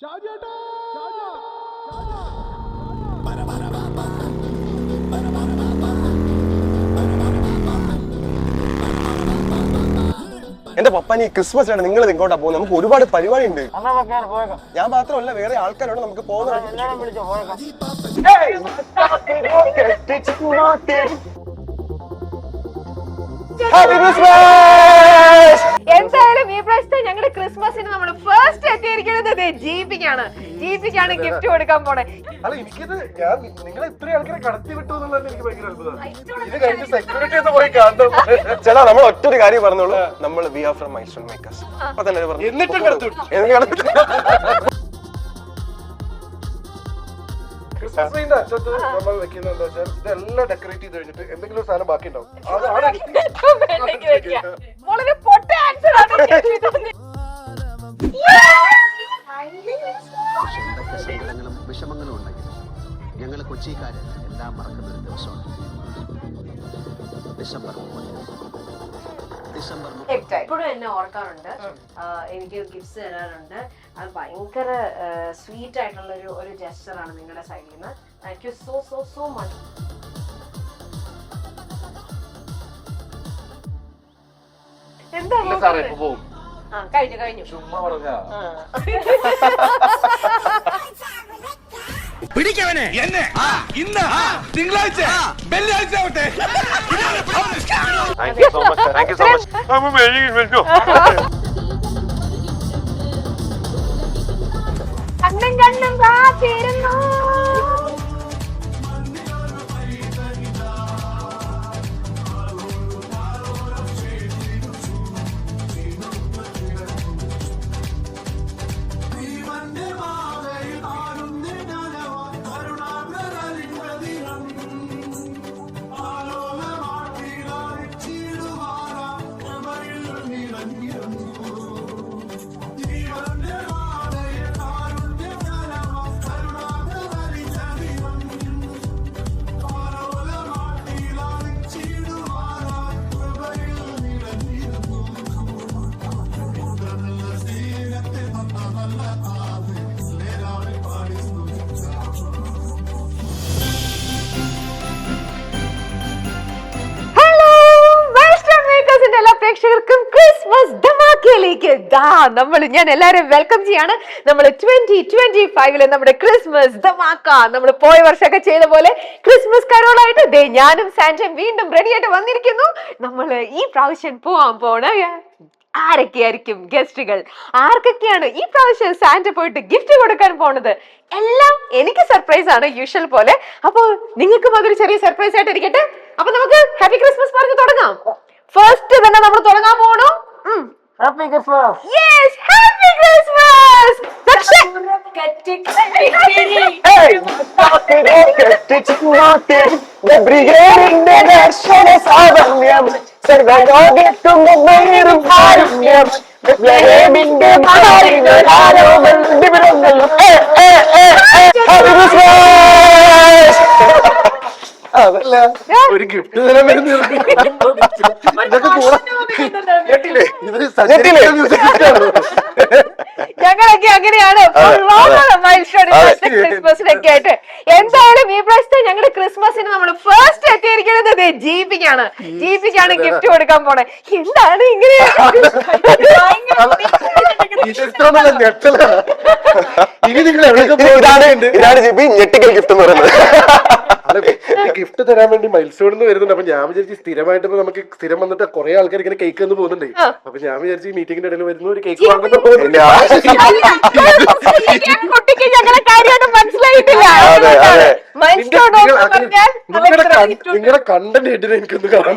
എന്റെ പപ്പാനി ക്രിസ്മസ് ആണ്, നിങ്ങൾ ഇങ്ങോട്ടാ പോകുന്നത്. നമുക്ക് ഒരുപാട് പരിപാടി ഉണ്ട്. ഞാൻ മാത്രമല്ല, വേറെ ആൾക്കാരോട് നമുക്ക് പോകുന്നത്. എന്തായാലും ഈ പ്രാവശ്യത്തെ ഞങ്ങളുടെ ക്രിസ്മസിന് നമ്മൾ ഫസ്റ്റ് എത്തിയിരിക്കുന്നത് ജീപ്പിക്കാണ്. ജീപ്പിക്കാണ് ഗിഫ്റ്റ് കൊടുക്കാൻ പോണേ. അല്ല, എനിക്കിത് ഞാൻ നിങ്ങളെ ഇത്രയും ആൾക്കാരെ കടത്തി വിട്ടു എന്നുള്ളത് എനിക്ക് ഭയങ്കര അത്ഭുതമാണ്. ഇത് കഴിഞ്ഞ് സെക്യൂരിറ്റി ഒന്ന് പോയി കാണും. ചേട്ടാ, നമ്മൾ ഒറ്റൊരു കാര്യം പറഞ്ഞോളൂ, നമ്മൾ we are from Milestone Makers. അപ്പൊ തന്നെ പറഞ്ഞു. എന്നിട്ടും കടത്തി വിട്ടു. ക്രിസ്മസ് ട്രീന്റെ അറ്റത്ത് നമ്മൾ വെക്കുന്നത് എന്താ വെച്ചാൽ ഇതെല്ലാം ഡെക്കറേറ്റ് ചെയ്ത് കഴിഞ്ഞിട്ട് എന്തെങ്കിലും സാധനം ബാക്കി ഉണ്ടാവും. വളരെ പൊട്ട ആൻസർ ആണ്. എന്തൊക്കെ സങ്കടങ്ങളും വിഷമങ്ങളും ഉണ്ടെങ്കിൽ ഞങ്ങൾ കൊച്ചിക്കാര് എല്ലാം മറക്കുന്ന ഒരു ദിവസമാണ് ഡിസംബർ 30. എപ്പോഴും എന്നെ ഓർക്കാറുണ്ട്, എനിക്ക് ഗിഫ്റ്റ്സ് തരാറുണ്ട്. അത് ഭയങ്കര സ്വീറ്റ് ആയിട്ടുള്ള ഒരു ജെസ്റ്റർ ആണ് നിങ്ങളുടെ സൈഡിൽ നിന്ന്. Thank you so so so much. എന്താ കഴിഞ്ഞു ചുമ്മാ പറഞ്ഞാ പിടിക്കവനെ എന്നെ ഇന്ന് തിങ്കളാഴ്ച വെള്ളിയാഴ്ച ആവട്ടെ. Thank you so much. കണ്ണും കണ്ണും കാത്തിരുന്നു. പ്രേക്ഷകർക്കും ക്രിസ്മസ് ധമാക്കയിലേക്ക് ഞാൻ എല്ലാവരും വെൽക്കം ചെയ്യാണ്. നമ്മൾ 2025 നമ്മുടെ ക്രിസ്മസ് ധമാക്ക നമ്മൾ പോയ വർഷമൊക്കെ ചെയ്ത പോലെ ക്രിസ്മസ് കരോളായിട്ട് ഞാനും സാൻജയും വീണ്ടും റെഡി ആയിട്ട് വന്നിരിക്കുന്നു. നമ്മൾ ഈ പ്രാവശ്യം പോവാൻ പോണ ആരൊക്കെയായിരിക്കും ഗസ്റ്റുകൾ, ആർക്കൊക്കെയാണ് ഈ പ്രാവശ്യം സാന്റ പോയിട്ട് ഗിഫ്റ്റ് കൊടുക്കാൻ പോണത്, എല്ലാം എനിക്ക് സർപ്രൈസ് ആണ് യൂഷ്വൽ പോലെ. അപ്പൊ നിങ്ങൾക്കും അതൊരു ചെറിയ സർപ്രൈസ് ആയിട്ട് ഇരിക്കട്ടെ. അപ്പൊ നമുക്ക് ഹാപ്പി ക്രിസ്മസ് പറഞ്ഞ് തുടങ്ങാം. ഫസ്റ്റ് തന്നെ നമ്മൾ തുടങ്ങാൻ പോണു. Happy Christmas. Yes, happy Christmas. ഒരു ഗിഫ്റ്റ് തരാൻ വരുന്ന ഞങ്ങളൊക്കെ അങ്ങനെയാണ് ക്രിസ്മസിനൊക്കെ ആയിട്ട്. എന്തായാലും ഈ പ്രാവശ്യത്തെ ഞങ്ങളുടെ ക്രിസ്മസിന് നമ്മൾ ഫസ്റ്റ് എത്തിയിരിക്കുന്നത് ജീപ്പിക്കാണ്. ജീപ്പിക്കാണ് ഗിഫ്റ്റ് കൊടുക്കാൻ പോണേ. എന്താണ് ഇങ്ങനെ ഇതാണ് ജിബി ഞെട്ടിക്കൽ ഗിഫ്റ്റ് എന്ന് പറയുന്നത്. ഗിഫ്റ്റ് തരാൻ വേണ്ടി മൈൽസ്റ്റോണിൽ നിന്ന് വരുന്നുണ്ട്. അപ്പൊ ഞാൻ വിചാരിച്ചു സ്ഥിരമായിട്ട് നമുക്ക് സ്ഥിരം വന്നിട്ട് കുറെ ആൾക്കാർ ഇങ്ങനെ കേക്ക് എന്ന് പോകുന്നുണ്ട്. അപ്പൊ ഞാൻ വിചാരിച്ചു ഈ മീറ്റിംഗിന്റെ ഇടയിൽ വരുന്ന ഒരു കേക്ക് വാങ്ങുന്ന പോകുന്നില്ല. കുട്ടിക്ക് ഞങ്ങളെ കാര്യമായിട്ട് മനസ്സിലായിട്ടില്ല. നിങ്ങളുടെ കണ്ടന്റ് കേട്ടിട്ട് എനിക്കൊന്ന് കാണാൻ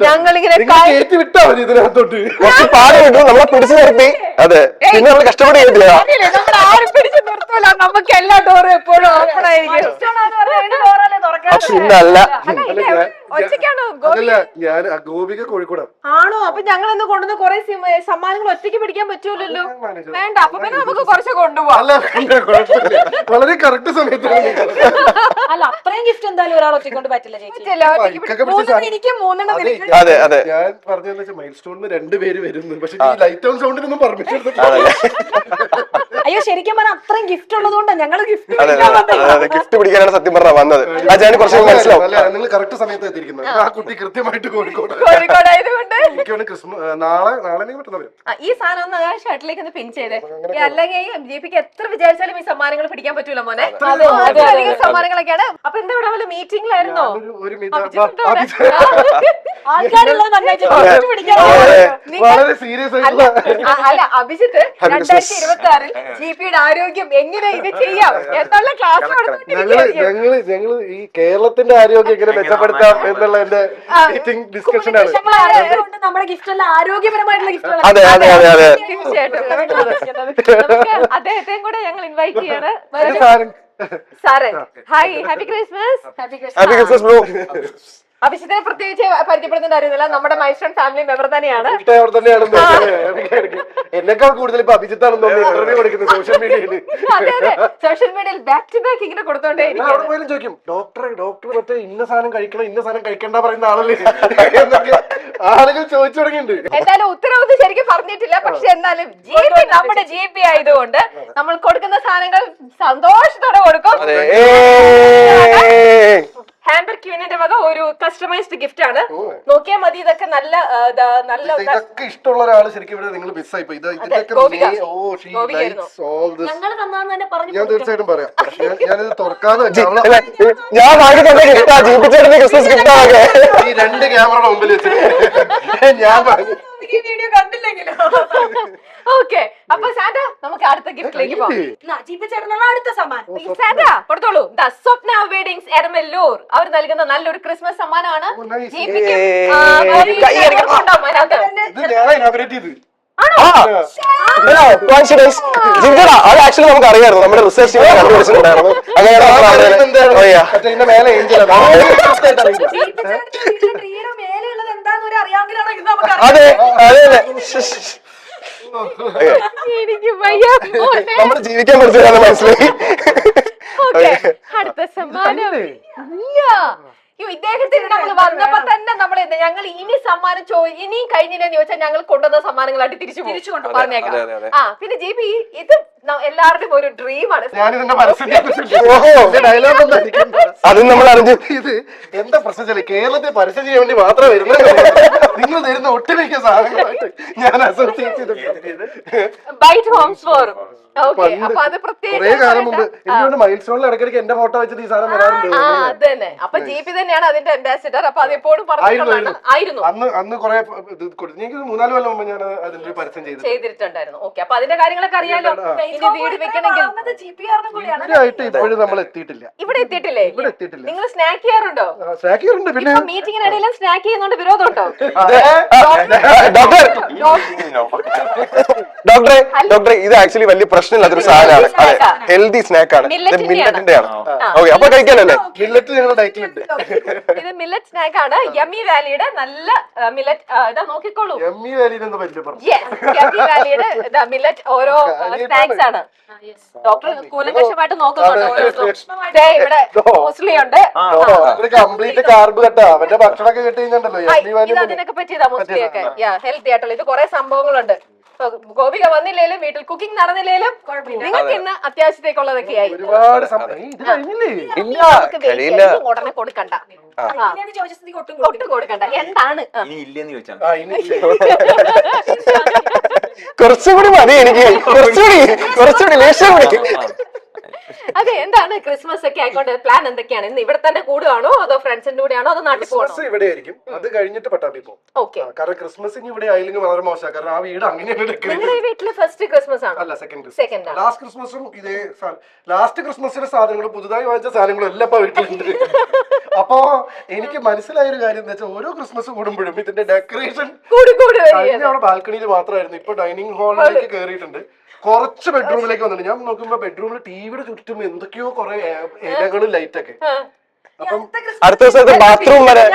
ഞങ്ങളിങ്ങനെ കയറ്റി വിട്ടാ മതി ഇതിനകത്തോട്ട്. കുറച്ച് പാട് കിട്ടും, നമ്മളെ പിടിച്ചു നിർത്തി അതെ പിന്നെ നമ്മള് കഷ്ടപ്പെട്ട് കേട്ടില്ല നമ്മൾ ആരും പിടിച്ചു നിർത്തൂല നമുക്ക് എല്ലാ ഡോറും എപ്പോഴും ഓപ്പൺ ആയിരിക്കും പിന്നല്ല ഒറ്റയ്ക്കാണോ അതല്ല ഞാൻ ഗോപിക കോഴിക്കോടാണ്. ആണോ? അപ്പൊ ഞങ്ങൾ ഇന്ന് കൊണ്ടുവന്ന കുറെ സമ്മാനങ്ങൾ ഒറ്റയ്ക്ക് പിടിക്കാൻ പറ്റൂലല്ലോ. വേണ്ട, അപ്പൊ പിന്നെ നമുക്ക് കുറച്ച് കൊണ്ടുപോവാം. അല്ല കുഴപ്പമില്ല, വളരെ കറക്റ്റ് സമയത്താണ്. അല്ല അത്രയും ഗിഫ്റ്റ് എന്തായാലും ഒരാൾ ഒറ്റക്കൊണ്ട് പറ്റില്ല ചേച്ചി. എനിക്ക് മൂന്നെണ്ണം നിനക്ക്. അതെ അതെ ഞാൻ പറഞ്ഞതെന്ന് വെച്ചാൽ മൈൽ സ്റ്റോണിന് 2 പേര് വരുന്നു, പക്ഷെ ഈ ലൈറ്റ് ഓൺ സൗണ്ടിനൊന്നും പെർമിഷൻ അയ്യോ ശരിക്കും പറഞ്ഞാൽ അത്രയും ഗിഫ്റ്റ് ഉള്ളതുകൊണ്ടാണ് ഞങ്ങള് ഗിഫ്റ്റ് അതെ അതെ ഗിഫ്റ്റ് പിടിക്കാനാണ് സത്യം പറഞ്ഞാ വന്നത്. ആ ഞാൻ കുറച്ച് മനസ്സിലാവും. നിങ്ങൾ കറക്റ്റ് സമയത്ത് എത്തിയിരിക്കുന്നത്. ആ കുട്ടി കൃത്യമായിട്ട് കോഴിക്കോട് കോഴിക്കോടായതുകൊണ്ട് എനിക്ക് ക്രിസ്മസ് നാളെ പെട്ടെന്ന് വരും. ഈ സാധനം ഒന്ന് ആ ഷർട്ടിലേക്ക് ഒന്ന് പിൻ ചെയ്തേ. അല്ലെങ്കിൽ ജിപിക്ക് എത്ര വിചാരിച്ചാലും ഈ സമ്മാനങ്ങൾ പിടിക്കാൻ പറ്റൂല മോനെ. അധികം സമ്മാനങ്ങളൊക്കെയാണ്. അപ്പൊ എന്താ ഇവിടെ വല്ല മീറ്റിംഗിലായിരുന്നോ? ആൾക്കാരുള്ളത് നന്നായിട്ട് gift പിടിക്കാൻ വളരെ സീരിയസ് ആയിട്ടുള്ള അല്ല അഭിജിത്ത് 2026 ജിപിയുടെ ആരോഗ്യം എങ്ങനെ ഇത് ചെയ്യാം എന്നുള്ള ക്ലാസ് ഞങ്ങള് ഈ കേരളത്തിന്റെ ആരോഗ്യം എങ്ങനെ മെച്ചപ്പെടുത്താം എന്നുള്ള എന്റെ മീറ്റിംഗ് ഡിസ്കഷൻ ആണ്. കൊണ്ട് നമ്മുടെ ഗിഫ്റ്റ് എല്ലാം ആരോഗ്യപരമായിട്ടുള്ള ഗിഫ്റ്റുകളാണ്. അതെ അതെ അതെ അതെ തീർച്ചയായിട്ടും അദ്ദേഹത്തെയും കൂടെ ഞങ്ങൾ ഇൻവൈറ്റ് ചെയ്യാണ്. Sir hi, happy Christmas. Happy Christmas bro. അഭിജിത്തിനെ പ്രത്യേകിച്ച് പരിചയപ്പെടുത്തേണ്ട അറിയുന്നില്ല, നമ്മുടെ മൈൽസ്റ്റോൺ ഫാമിലി മെമ്പർ തന്നെയാണ്. എന്നെക്കാൾ കൂടുതൽ ഇപ്പൊ അഭിജിത്താണെന്ന് തോന്നുന്നു ഇന്റർവ്യൂ കൊടുക്കുന്നത് സോഷ്യൽ മീഡിയയിൽ. അതെ അതെ, സോഷ്യൽ മീഡിയയിൽ ബാക്ക് ടു ബാക്ക് ഇങ്ങനെ കൊടുത്തോണ്ടേ അവിടെ പോയാലും ചോദിക്കും ഡോക്ടർ മറ്റേ ഇന്ന സാധനം കഴിക്കണം ഇന്ന സാധനം കഴിക്കണ്ട പറയുന്ന ആളല്ലേ എന്നൊക്കെ ആളുകൾ ചോദിച്ചു തുടങ്ങിയിട്ടുണ്ട്. എന്തായാലും ഉത്തരവ് ശരിക്കും പറഞ്ഞിട്ടില്ല. പക്ഷെ എന്നാലും ജിപി നമ്മുടെ ജിപി ആയതുകൊണ്ട് നമ്മൾ കൊടുക്കുന്ന സാധനങ്ങൾ സന്തോഷത്തോടെ കൊടുക്കും. ഹാമ്പർ ക്യൂനിന്റെ വക ഒരു കസ്റ്റമൈസ്ഡ് ഗിഫ്റ്റ് ആണ്. നോക്കിയാൽ മതി, ഇതൊക്കെ നല്ല നല്ല ഇതൊക്കെ ഇഷ്ടമുള്ള ഒരാള് ശരിക്കും ഇവിടെ നിങ്ങൾ മിസ്സായി പോയി. ഞങ്ങള് തന്നാന്ന് തന്നെ പറഞ്ഞു. ഞാൻ തീർച്ചയായിട്ടും പറയാം. ഞാനിത് തുറക്കാന്ന് ഞാൻ വാങ്ങി തന്നെ ഗിഫ്റ്റാ, ജീവിച്ചേട്ടന്റെ ക്രിസ്മസ് ഗിഫ്റ്റാ. ഈ 2 ക്യാമറയുടെ മുമ്പിൽ വെച്ചിട്ട് ഞാൻ പറഞ്ഞു വീഡിയോ കണ്ടില്ലെങ്കിലോ. ഓക്കെ, അപ്പൊ സാന്റ നമുക്ക് അടുത്ത ഗിഫ്റ്റിലേക്ക് പോകാം. ജീപ്പിച്ചേട്ടനാണ് അടുത്ത സമ്മാനം. സാന്റ കൊടുത്തോളൂ. സ്വപ്ന വെഡിങ്സ് എരമല്ലൂർ അവർ നൽകുന്ന നല്ലൊരു ക്രിസ്മസ് സമ്മാനമാണ്. ജിപിക്ക് ഇത് ഞാൻ ഇനോഗ്രേറ്റ് ചെയ്ത് അത് ആക്ച്വലി നമുക്ക് അറിയാമായിരുന്നു, നമ്മുടെ റിസർച്ച് കണ്ടുപിടിച്ചിട്ടുണ്ടായിരുന്നു. ഇതിന്റെ മേലെ മേലെയുള്ളത് എന്താന്ന് അറിയാമെങ്കിലാണോ ഇത് നമുക്ക് അതെ അതെ അതെ എനിക്ക് വയ്യ മോനെ. നമ്മൾ ജീവിക്കാൻ പഠിച്ചതാണ് മനസ്സിലായി. അടുത്ത സമ്മാനം ഇദ്ദേഹത്തിന് നമ്മൾ വന്നപ്പോ തന്നെ നമ്മൾ ഞങ്ങൾ ഇനി സമ്മാനം ഇനിയും കഴിഞ്ഞില്ലെന്ന് ചോദിച്ചാൽ ഞങ്ങൾ കൊണ്ടുവന്ന സമ്മാനങ്ങളായിട്ട് തിരിച്ചു കൊണ്ട് പറഞ്ഞേക്കാം. ആ പിന്നെ ജിപി ഇത് എല്ലാവരുടെയും ഒരു ഡ്രീമാണ്. അത് നമ്മൾ അറിഞ്ഞു. ഇത് എന്താ പ്രശ്നം, കേരളത്തിൽ പരസ്യം ചെയ്യാൻ വേണ്ടി മാത്രമേ വരുന്നത്. നിങ്ങൾ തരുന്ന ഒട്ടുമിക്ക സാധനങ്ങളായിട്ട് ഞാൻ അസോസിയേറ്റ് ചെയ്തിട്ടുണ്ട്. Byte Homes four. അപ്പൊ അത് കുറെ കാലം മുമ്പ് എനിക്ക് മൈൽ സ്റ്റോണിൽ ഇടയ്ക്കിടയ്ക്ക് എന്റെ ഫോട്ടോ വെച്ചിട്ട് ഈ സാധനം വരാറുണ്ട്. അത് തന്നെ. അപ്പൊ ജിപി തന്നെയാണ് അതിന്റെ അംബാസിഡർ. അപ്പൊ അതെപ്പോഴും ആയിരുന്നു. അന്ന് കുറെ എനിക്ക് 3-4 കൊല്ലം മുമ്പ് ഞാൻ അതിന്റെ പരസ്യം ചെയ്തിട്ടുണ്ടായിരുന്നു. ഓക്കെ, അപ്പൊ അതിന്റെ കാര്യങ്ങളൊക്കെ അറിയാലോ. ഇനി വീട് വെക്കണമെങ്കിൽ ഇപ്പോഴും നമ്മൾ എത്തിയിട്ടില്ല. ഇവിടെ എത്തിയിട്ടില്ലേ? നിങ്ങൾ സ്നാക്ക് ചെയ്യാറുണ്ടോ? സ്നാക്ക് ചെയ്യാറുണ്ട്. പിന്നെ മീറ്റിംഗിനിടയിലും സ്നാക്ക് ചെയ്യുന്നോണ്ട് വിരോധമുണ്ടോ? ഡോക്ടറെ ഇത് ആക്ച്വലി വലിയ പ്രശ്നമില്ലാത്തൊരു സാധനമാണ്. ഹെൽത്തി സ്നാക്ക് ആണ്, മില്ലറ്റിന്റെ ആണ്. ഓക്കെ, അപ്പൊ കഴിക്കാനല്ലേ? മില്ലറ്റ് ഞങ്ങളുടെ ഡയറ്റിലുണ്ട്. ഇത് മില്ലറ്റ് സ്നാക്ക് ആണ്. യമ്മി വാലിയുടെ നല്ല മില്ലറ്റ്. ഇതാ നോക്കിക്കോളൂ. യമ്മി വാലിയുടെ മില്ലറ്റ് ഓരോ സ്നാക്സ് ആണ്. ഡോക്ടർ കൂലങ്കഷമായിട്ട് നോക്കുന്നുണ്ട്. ഇവിടെ മോസ്റ്റ്ലി ഉണ്ട്. കംപ്ലീറ്റ് കാർബ് കട്ടാ. അവന്റെ ഭക്ഷണമൊക്കെ കിട്ടി കഴിഞ്ഞുണ്ടല്ലോ. ഇത് അതിനൊക്കെ പറ്റിയതാ മോസ്റ്റ്ലി ഒക്കെ. ഹെൽത്തി ആയിട്ടുള്ള ഇത് കുറെ സംഭവങ്ങളുണ്ട്. ഗോപിക വന്നില്ലേലും വീട്ടിൽ കുക്കിംഗ് നടന്നില്ലേലും നിങ്ങൾക്ക് ഇന്ന് അത്യാവശ്യത്തേക്കുള്ളതൊക്കെയായി. ഒരുപാട് ഉടനെ കൊടുക്കണ്ട, ഒട്ടും കൊടുക്കണ്ട. എന്താണ് കുറച്ചുകൂടി മതി എനിക്ക്, കുറച്ചുകൂടി ലേശം കൂടി. അതെ, എന്താണ് ക്രിസ്മസ് ഒക്കെ ആയിക്കൊണ്ട് പ്ലാൻ എന്തൊക്കെയാണ്? ഇന്ന് ഇവിടെ തന്നെ കൂടുകയാണോ അതോ ഫ്രണ്ട്സിന്റെ കൂടെയാണോ അതോ നാട്ടിൽ പോകണോ? ക്രിസ്മസ് ഇവിടെ ആയിരിക്കും, അത് കഴിഞ്ഞിട്ട് പട്ടാമ്പി പോകും. ഓക്കെ. കാരണം ക്രിസ്മസ് ഇനി ഇവിടെ ആയില്ലെങ്കിൽ വളരെ മോശമാണ്. കാരണം ആ വീട് അങ്ങനെയാണ് ഡെക്കറേറ്റ്. നിങ്ങളുടെ വീട്ടില് ഫസ്റ്റ് ക്രിസ്മസ് ആണ്? അല്ല, സെക്കൻഡ്. സെക്കൻഡ് ആണ്. ലാസ്റ്റ് ക്രിസ്മസും ഇതേ ലാസ്റ്റ് ക്രിസ്മസിന്റെ സാധനങ്ങളും പുതുതായി വാങ്ങിച്ച സാധനങ്ങളും എല്ലാം ഇപ്പൊ വീട്ടിലുണ്ട്. അപ്പൊ എനിക്ക് മനസ്സിലായ ഒരു കാര്യം എന്താ വെച്ചാൽ ഓരോ ക്രിസ്മസ് കൂടുമ്പോഴും ഇതിന്റെ ഡെക്കറേഷൻ കഴിഞ്ഞ ബാൽക്കണിയിൽ മാത്രമായിരുന്നു. ഇപ്പൊ ഡൈനിങ് ഹാളിലേക്ക് കയറിയിട്ടുണ്ട്. കുറച്ച് ബെഡ്റൂമിലേക്ക് വന്നിട്ടുണ്ട്. ഞാൻ നോക്കുമ്പോ ബെഡ്റൂമിൽ ടിവിയുടെ ചുറ്റും എന്തൊക്കെയോ കുറെ ഇലകളും ലൈറ്റൊക്കെ. അപ്പം അടുത്ത ദിവസം ബാത്റൂം വരെ,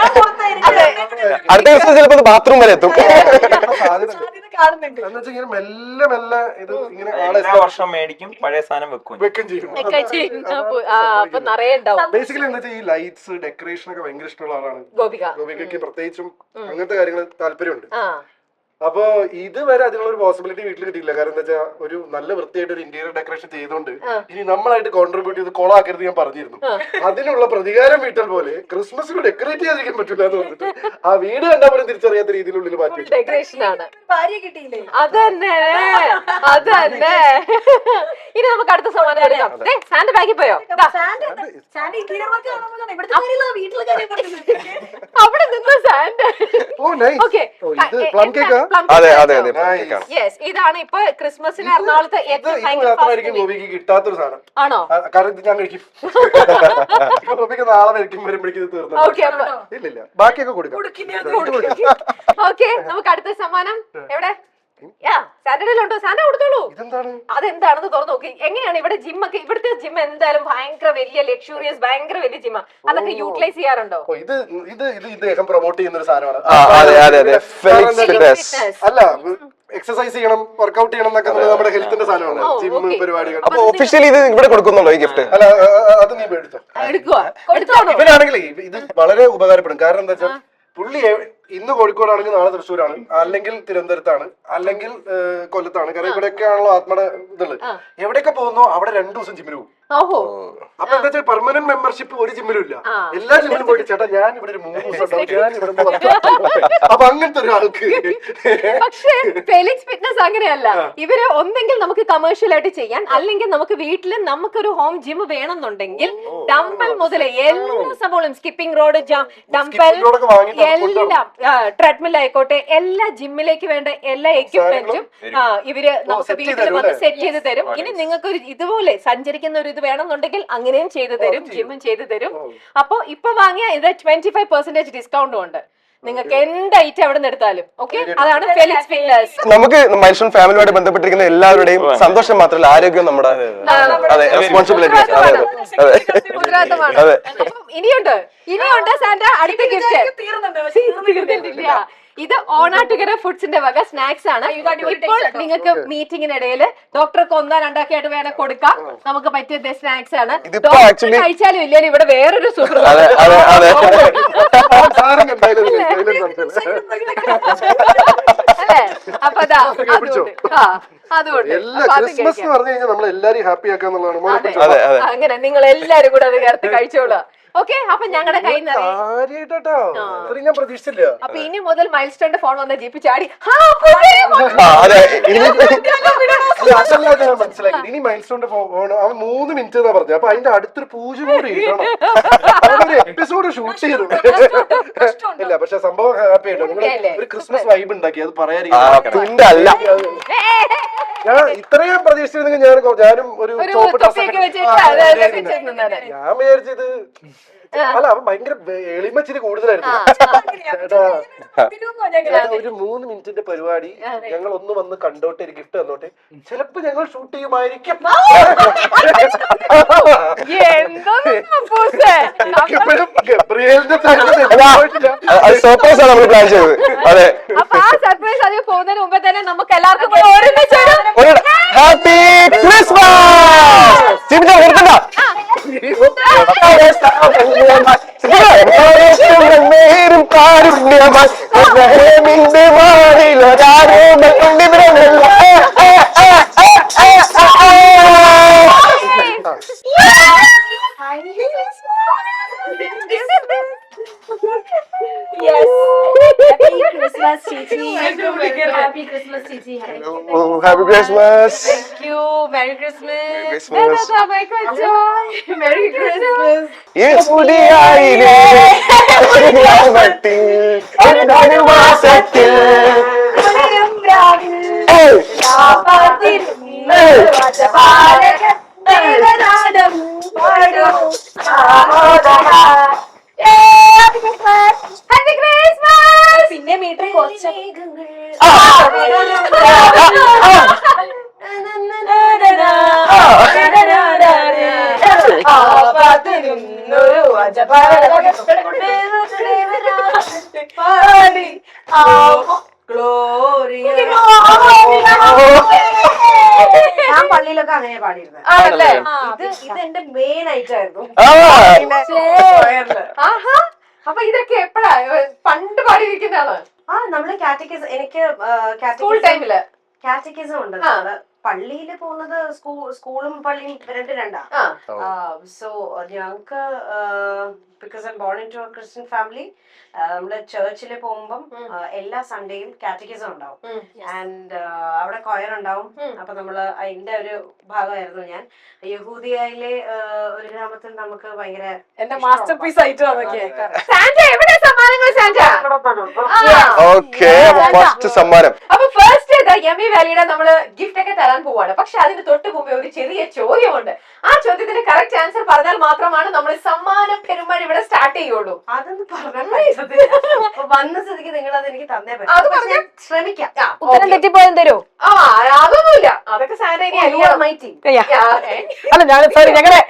അടുത്ത ദിവസം ചിലപ്പോ ബാത്റൂം വരെ എത്തും. എന്ന് വെച്ചാൽ ഇങ്ങനെ മെല്ലെ മെല്ലെ ഇത് ഇങ്ങനെ എല്ലാ വർഷം മേടിക്കും, പഴയ സാധനം വെക്കും ചെയ്യും. ബേസിക്കലി എന്താ വെച്ചാൽ ഈ ലൈറ്റ്സ് ഡെക്കറേഷൻ ഒക്കെ ഭയങ്കര ഇഷ്ടമുള്ള ആളാണ് ഗോപികയ്ക്ക്. പ്രത്യേകിച്ചും അങ്ങനത്തെ കാര്യങ്ങൾ താല്പര്യമുണ്ട്. അപ്പൊ ഇതുവരെ അതിനുള്ള ഒരു പോസിബിലിറ്റി വീട്ടിൽ കിട്ടിയില്ല. കാരണം എന്താ വെച്ചാൽ ഒരു നല്ല വൃത്തിയായിട്ട് ഒരു ഇന്റീരിയർ ഡെക്കറേഷൻ ചെയ്തുകൊണ്ട് ഇനി നമ്മളായിട്ട് കോൺട്രിബ്യൂട്ട് ചെയ്ത് കൊളാക്കരുത് ഞാൻ പറഞ്ഞിരുന്നു. അതിനുള്ള പ്രതികാരം വീട്ടൽ പോലെ ക്രിസ്മസിന് ഡെക്കറേറ്റ് ചെയ്യാതിരിക്കാൻ പറ്റില്ല എന്ന് പറഞ്ഞിട്ട് ആ വീട് കണ്ടാൽ പോലും തിരിച്ചറിയാത്ത രീതിയിലുള്ളിൽ മാറ്റി ഡെക്കറേഷൻ ആണ്. ഭാര്യ കിട്ടിയില്ലേ? അതന്നെ. ഇനി നമുക്ക് അടുത്ത സമ്മാനം എടുക്കാം. സാൻഡ് ബാഗിൽ പോയോ? അവിടെ നിന്ന് സാൻഡ്. ഓക്കെ, അതെ അതെ അതെ. യെസ്, ഇതാണ് ഇപ്പൊ ക്രിസ്മസിന് എറണാകുളത്ത് കിട്ടാത്തൊരു സാധനം ആണോ? കാരണം ഇത് ഞാൻ കഴിക്കും. ഗോപിക്ക് നാളെ കഴിക്കും വരുമ്പോഴേക്കും ഇത് തീർന്നു. ഇല്ലില്ല, ബാക്കിയൊക്കെ കൊടുക്കാം. ഓക്കെ, നമുക്ക് അടുത്ത സമ്മാനം എവിടെ? സാറ്റർഡേയിലുണ്ടോ? സാൻഡ കൊടുത്തോളൂ. അതെന്താണെന്ന് തുറന്നു നോക്കി. എങ്ങനെയാണ് ഇവിടെ ജിമ്മൊക്കെ? ഇവിടുത്തെ ജിം എന്തായാലും ഭയങ്കര വലിയ ലക്ഷൂറിയസ്, ഭയങ്കര വലിയ ജിമ്മ. അതൊക്കെ യൂട്ടിലൈസ് ചെയ്യാറുണ്ടോ? ഇദ്ദേഹം പ്രൊമോട്ട് ചെയ്യുന്ന ഒരു സാധനമാണ്. അല്ല, എക്സസൈസ് ചെയ്യണം, വർക്ക്ഔട്ട് ചെയ്യണം എന്നൊക്കെ നമ്മുടെ ഹെൽത്തിന്റെ സാധനമാണ്. ജിം പരിപാടികൾ. അപ്പൊ ഒഫീഷ്യലി ഇത് ഇവിടെ കൊടുക്കുന്നുണ്ടോ ഈ ഗിഫ്റ്റ്? അല്ല, അത് നീ എടുത്തോ. ഇവനാണെങ്കിലേ ഇത് വളരെ ഉപകാരപ്പെടും. കാരണം എന്താ വെച്ചാൽ പുള്ളി ഇന്ന് കോഴിക്കോടാണെങ്കിൽ നാളെ തൃശ്ശൂരാണ്, അല്ലെങ്കിൽ തിരുവനന്തപുരത്താണ്, അല്ലെങ്കിൽ കൊല്ലത്താണ്. കാരണം ഇവിടെയൊക്കെ ആണല്ലോ ആത്മയുടെ ഇതുള്ളത്. എവിടെയൊക്കെ പോകുന്നോ അവിടെ 2 ദിവസം ജിമ്മിന് പോകും. അപ്പൊ എന്താ വെച്ചാൽ പെർമനന്റ് മെമ്പർഷിപ്പ് ഒരു ജിമ്മിലും ഇല്ല. എല്ലാ ജിമ്മിലും പോയിട്ട് ചേട്ടാ ഞാൻ ഇവിടെ ഒരു 3 ദിവസം ഉണ്ടാവും, ഞാൻ ഇവിടെ. അപ്പൊ അങ്ങനത്തെ ഒരാൾക്ക്. പക്ഷേ ഫെലിക്സ് ഫിറ്റ്നസ് അങ്ങനെയല്ല. ഇവര് ഒന്നെങ്കിൽ നമുക്ക് കമേഴ്ഷ്യൽ ആയിട്ട് ചെയ്യാൻ, അല്ലെങ്കിൽ നമുക്ക് വീട്ടിൽ നമുക്കൊരു ഹോം ജിം വേണമെന്നുണ്ടെങ്കിൽ ഡംബൽ മുതൽ എല്ലാ സംഭവങ്ങളും, സ്കിപ്പിംഗ് റോഡ്, ഡംബൽ, എല്ലാം ട്രെഡ്മിൽ ആയിക്കോട്ടെ, എല്ലാ ജിമ്മിലേക്ക് വേണ്ട എല്ലാ എക്യുപ്മെന്റും ഇവര് നമുക്ക് വീട്ടിൽ വന്ന് സെറ്റ് ചെയ്ത് തരും. ഇനി നിങ്ങൾക്ക് ഒരു ഇതുപോലെ സഞ്ചരിക്കുന്ന ഒരു ഇത് വേണമെന്നുണ്ടെങ്കിൽ അങ്ങനെയും ചെയ്തു തരും, ജിമ്മും ചെയ്തു തരും. അപ്പൊ ഇപ്പൊ വാങ്ങിയ ഇത് 25% ഡിസ്കൗണ്ടും ഉണ്ട്. നിങ്ങൾക്ക് എന്ത് ഐറ്റം എവിടെ നിന്ന് എടുത്താലും. ഓക്കെ, അതാണ് ഫെലിക്സ് ഫിറ്റ്നസ്. നമുക്ക് മൈൽസ്റ്റോൺ ഫാമിലിയുമായിട്ട് ബന്ധപ്പെട്ടിരിക്കുന്ന എല്ലാവരുടെയും സന്തോഷം മാത്രമല്ല, ആരോഗ്യം നമ്മുടെ റെസ്പോൺസിബിലിറ്റി. ഇനിയുണ്ട് സാന്റ അടുത്ത ഗിഫ്റ്റ്. തീർന്നിട്ടില്ല. ഇത് ഓണ ടുഗദർ ഫുഡ്സിന്റെ വക സ്നാക്സ് ആണ്. ഇപ്പോൾ നിങ്ങൾക്ക് മീറ്റിംഗിനിടയിൽ ഡോക്ടർക്ക് 1-2 ആയിട്ട് വേണം കൊടുക്കാം. നമുക്ക് പറ്റിയ സ്നാക്സ് ആണ്. ഡോക്ടർ കഴിച്ചാലും ഇല്ലെങ്കിൽ ഇവിടെ വേറൊരു സുഹൃത്ത്. അപ്പൊ അതുകൊണ്ട് ക്രിസ്മസ് എന്ന് പറഞ്ഞു കഴിഞ്ഞാൽ നമ്മൾ എല്ലാരും ഹാപ്പി ആക്കാന്നുള്ളതാണ്. അങ്ങനെ നിങ്ങൾ എല്ലാരും കൂടെ അത് ചേർത്ത് കഴിച്ചോളൂ. ഓക്കെ, അപ്പൊ ഞങ്ങളുടെ കയ്യിൽ ഞാൻ പ്രതീക്ഷിച്ചില്ല. അപ്പൊ ഇനി മുതൽ മൈൽസ്റ്റോന്റെ ഫോൺ വന്ന ജീപ്പ് ചാടി മനസ്സിലാക്കി. ഇനി മൈൽസ്റ്റോന്റെ ഫോൺ അവൻ 3 മിനിറ്റ് എന്നാ പറഞ്ഞു. അപ്പൊ അതിന്റെ അടുത്തൊരു പൂജ കൂടി എപ്പിസോഡ് ഷൂട്ട് ചെയ്തു. ഇല്ല, പക്ഷെ സംഭവം ഹാപ്പി ആയിട്ട് നിങ്ങൾ ഒരു ക്രിസ്മസ് വൈബ് ഉണ്ടാക്കി. അത് പറയാതിരിക്കും. ഞാൻ ഇത്രയും പ്രതീക്ഷിച്ചിരുന്നെങ്കിൽ ഞാനും ഒരു ഞാൻ വിചാരിച്ചത്. അല്ല, അവൻ ഭയങ്കര എളിമച്ചിരി കൂടുതലായിരുന്നു. ഒരു 3 മിനിറ്റിന്റെ പരിപാടി ഞങ്ങൾ ഒന്ന് വന്ന് കണ്ടോട്ടെ, ഒരു ഗിഫ്റ്റ് തന്നോട്ടെ, ചിലപ്പോ ഞങ്ങൾ ഷൂട്ട് ചെയ്യുമായിരിക്കും. സർപ്രൈസ് ആണ് നമ്മൾ പ്ലാൻ ചെയ്തത്. അതെ, അപ്പൊ ആ സർപ്രൈസ് അതിൽ പോകുന്നതിന് മുമ്പേ തന്നെ നമുക്ക് എല്ലാവർക്കും ഹാപ്പി ക്രിസ്മസ്. നേരും കാരുണ്യമായി Yes. Happy Christmas, Chichi. Happy Christmas, Chichi. Happy Christmas. You. Merry Christmas. Christmas merry Christmas. യേശുദിയായിലേ ഒരു ഗ്രാമത്തിൽ ഒരു ധനുമാസത്തിൽ പിന്നെ മീറ്റർ കുറച്ച് ഞാൻ പള്ളിയിലൊക്കെ അങ്ങനെ പാടിയിരുന്നത്. ആണല്ലേ ഇത് എന്റെ മെയിൻ ഐറ്റമായിരുന്നു. അപ്പൊ ഇതൊക്കെ എപ്പോഴാ പണ്ട് പാടിയിരിക്കുന്നതാണ് നമ്മള് കാറ്റഗിസം എനിക്ക് സ്കൂൾ ടൈമില് കാറ്റഗിസം ഉണ്ട്. പള്ളിയിൽ പോകുന്നത് സ്കൂളും പള്ളിയും രണ്ടാ. സോ ഞങ്ങക്ക് because I born into Christian family നമ്മള് ചേർച്ചിൽ പോകുമ്പം എല്ലാ സൺഡേയും കാറ്റഗിസം ഉണ്ടാവും. ആൻഡ് അവിടെ കൊയർ ഉണ്ടാവും. അപ്പൊ നമ്മള് അതിന്റെ ഒരു ഭാഗമായിരുന്നു ഞാൻ. യഹൂദിയയിലെ ഒരു ഗ്രാമത്തിൽ നമുക്ക് ഭയങ്കര എന്റെ മാസ്റ്റർ പീസ് ആയിട്ട് എവിടെ സമ്മാനങ്ങൾ സാന്റ ഓക്കെ ഫസ്റ്റ് സമ്മാനം. അപ്പൊ ഫസ്റ്റ് യമി വാലിയുടെ നമ്മള് ഗിഫ്റ്റ് ഒക്കെ തരാൻ പോവാണ്. പക്ഷെ അതിന് തൊട്ട് മുമ്പേ ഒരു ചെറിയ ചോദ്യമുണ്ട്. ആ ചോദ്യത്തിന് കറക്റ്റ് ആൻസർ പറഞ്ഞാൽ മാത്രമാണ് നമ്മൾ സമ്മാനം പെരുമാറി ഇവിടെ സ്റ്റാർട്ട് ചെയ്യുള്ളൂ. അതൊന്നും പറഞ്ഞാൽ വന്ന സ്ഥിതിക്ക് നിങ്ങൾ അത് എനിക്ക് തന്നേ അത് പറ്റും. പറഞ്ഞാൽ ശ്രമിക്കാം. ഉത്തരം തെറ്റിപ്പോയെന്ന് തരോ? അതൊന്നുമില്ല. അതൊക്കെ സാന്റ അല്ല ഞാൻ സോറി ഞങ്ങളുടെ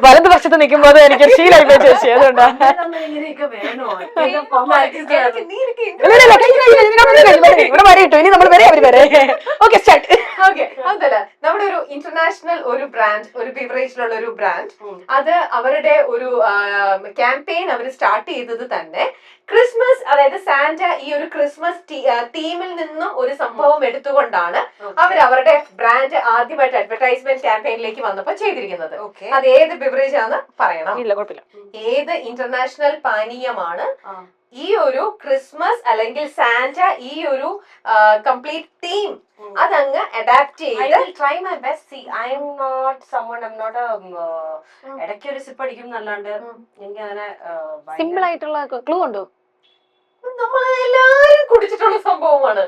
വലതുപക്ഷത്ത് നിൽക്കുമ്പോ എനിക്ക് ശീലമായി പോയി ചേച്ചി. അതുകൊണ്ടാണ് ഇങ്ങനെയൊക്കെ വേണോ? ഇവിടെ വരെ ഇട്ടു. ഇനി നമ്മൾ വരെ അവര് വരെ. Okay start. ഓക്കെ അതല്ല നമ്മുടെ ഒരു ഇന്റർനാഷണൽ ഒരു ബ്രാൻഡ് ഒരു ബിവറേജിലുള്ള ഒരു ബ്രാൻഡ് അത് അവരുടെ ഒരു ക്യാമ്പയിൻ അവർ സ്റ്റാർട്ട് ചെയ്തത് തന്നെ ക്രിസ്മസ് അതായത് സാന്റ ഈ ഒരു ക്രിസ്മസ് തീമിൽ നിന്നും ഒരു സംഭവം എടുത്തുകൊണ്ടാണ് അവർ അവരുടെ ബ്രാൻഡ് ആദ്യമായിട്ട് അഡ്വർടൈസ്മെന്റ് ക്യാമ്പയിനിലേക്ക് വന്നപ്പോ ചെയ്തിരിക്കുന്നത്. അത് ഏത് ബിവറേജ് ആണെന്ന് പറയണം. ഏത് ഇന്റർനാഷണൽ പാനീയമാണ് ഈ ഒരു ക്രിസ്മസ് അല്ലെങ്കിൽ സാന്റ ഈ ഒരു കംപ്ലീറ്റ് തീം അതങ്ങ് അഡാപ്റ്റ് ചെയ്ത് try my best. See I am not someone I am not ഇടയ്ക്ക് ഒരു സിപ്പ് അടിക്കും എന്നല്ലാണ്ട് എനിക്ക് അങ്ങനെ സിമ്പിൾ ആയിട്ടുള്ള ക്ലൂ ഉണ്ടോ? നമ്മൾ എല്ലാരും കുടിച്ചിട്ടുള്ള സംഭവമാണ്.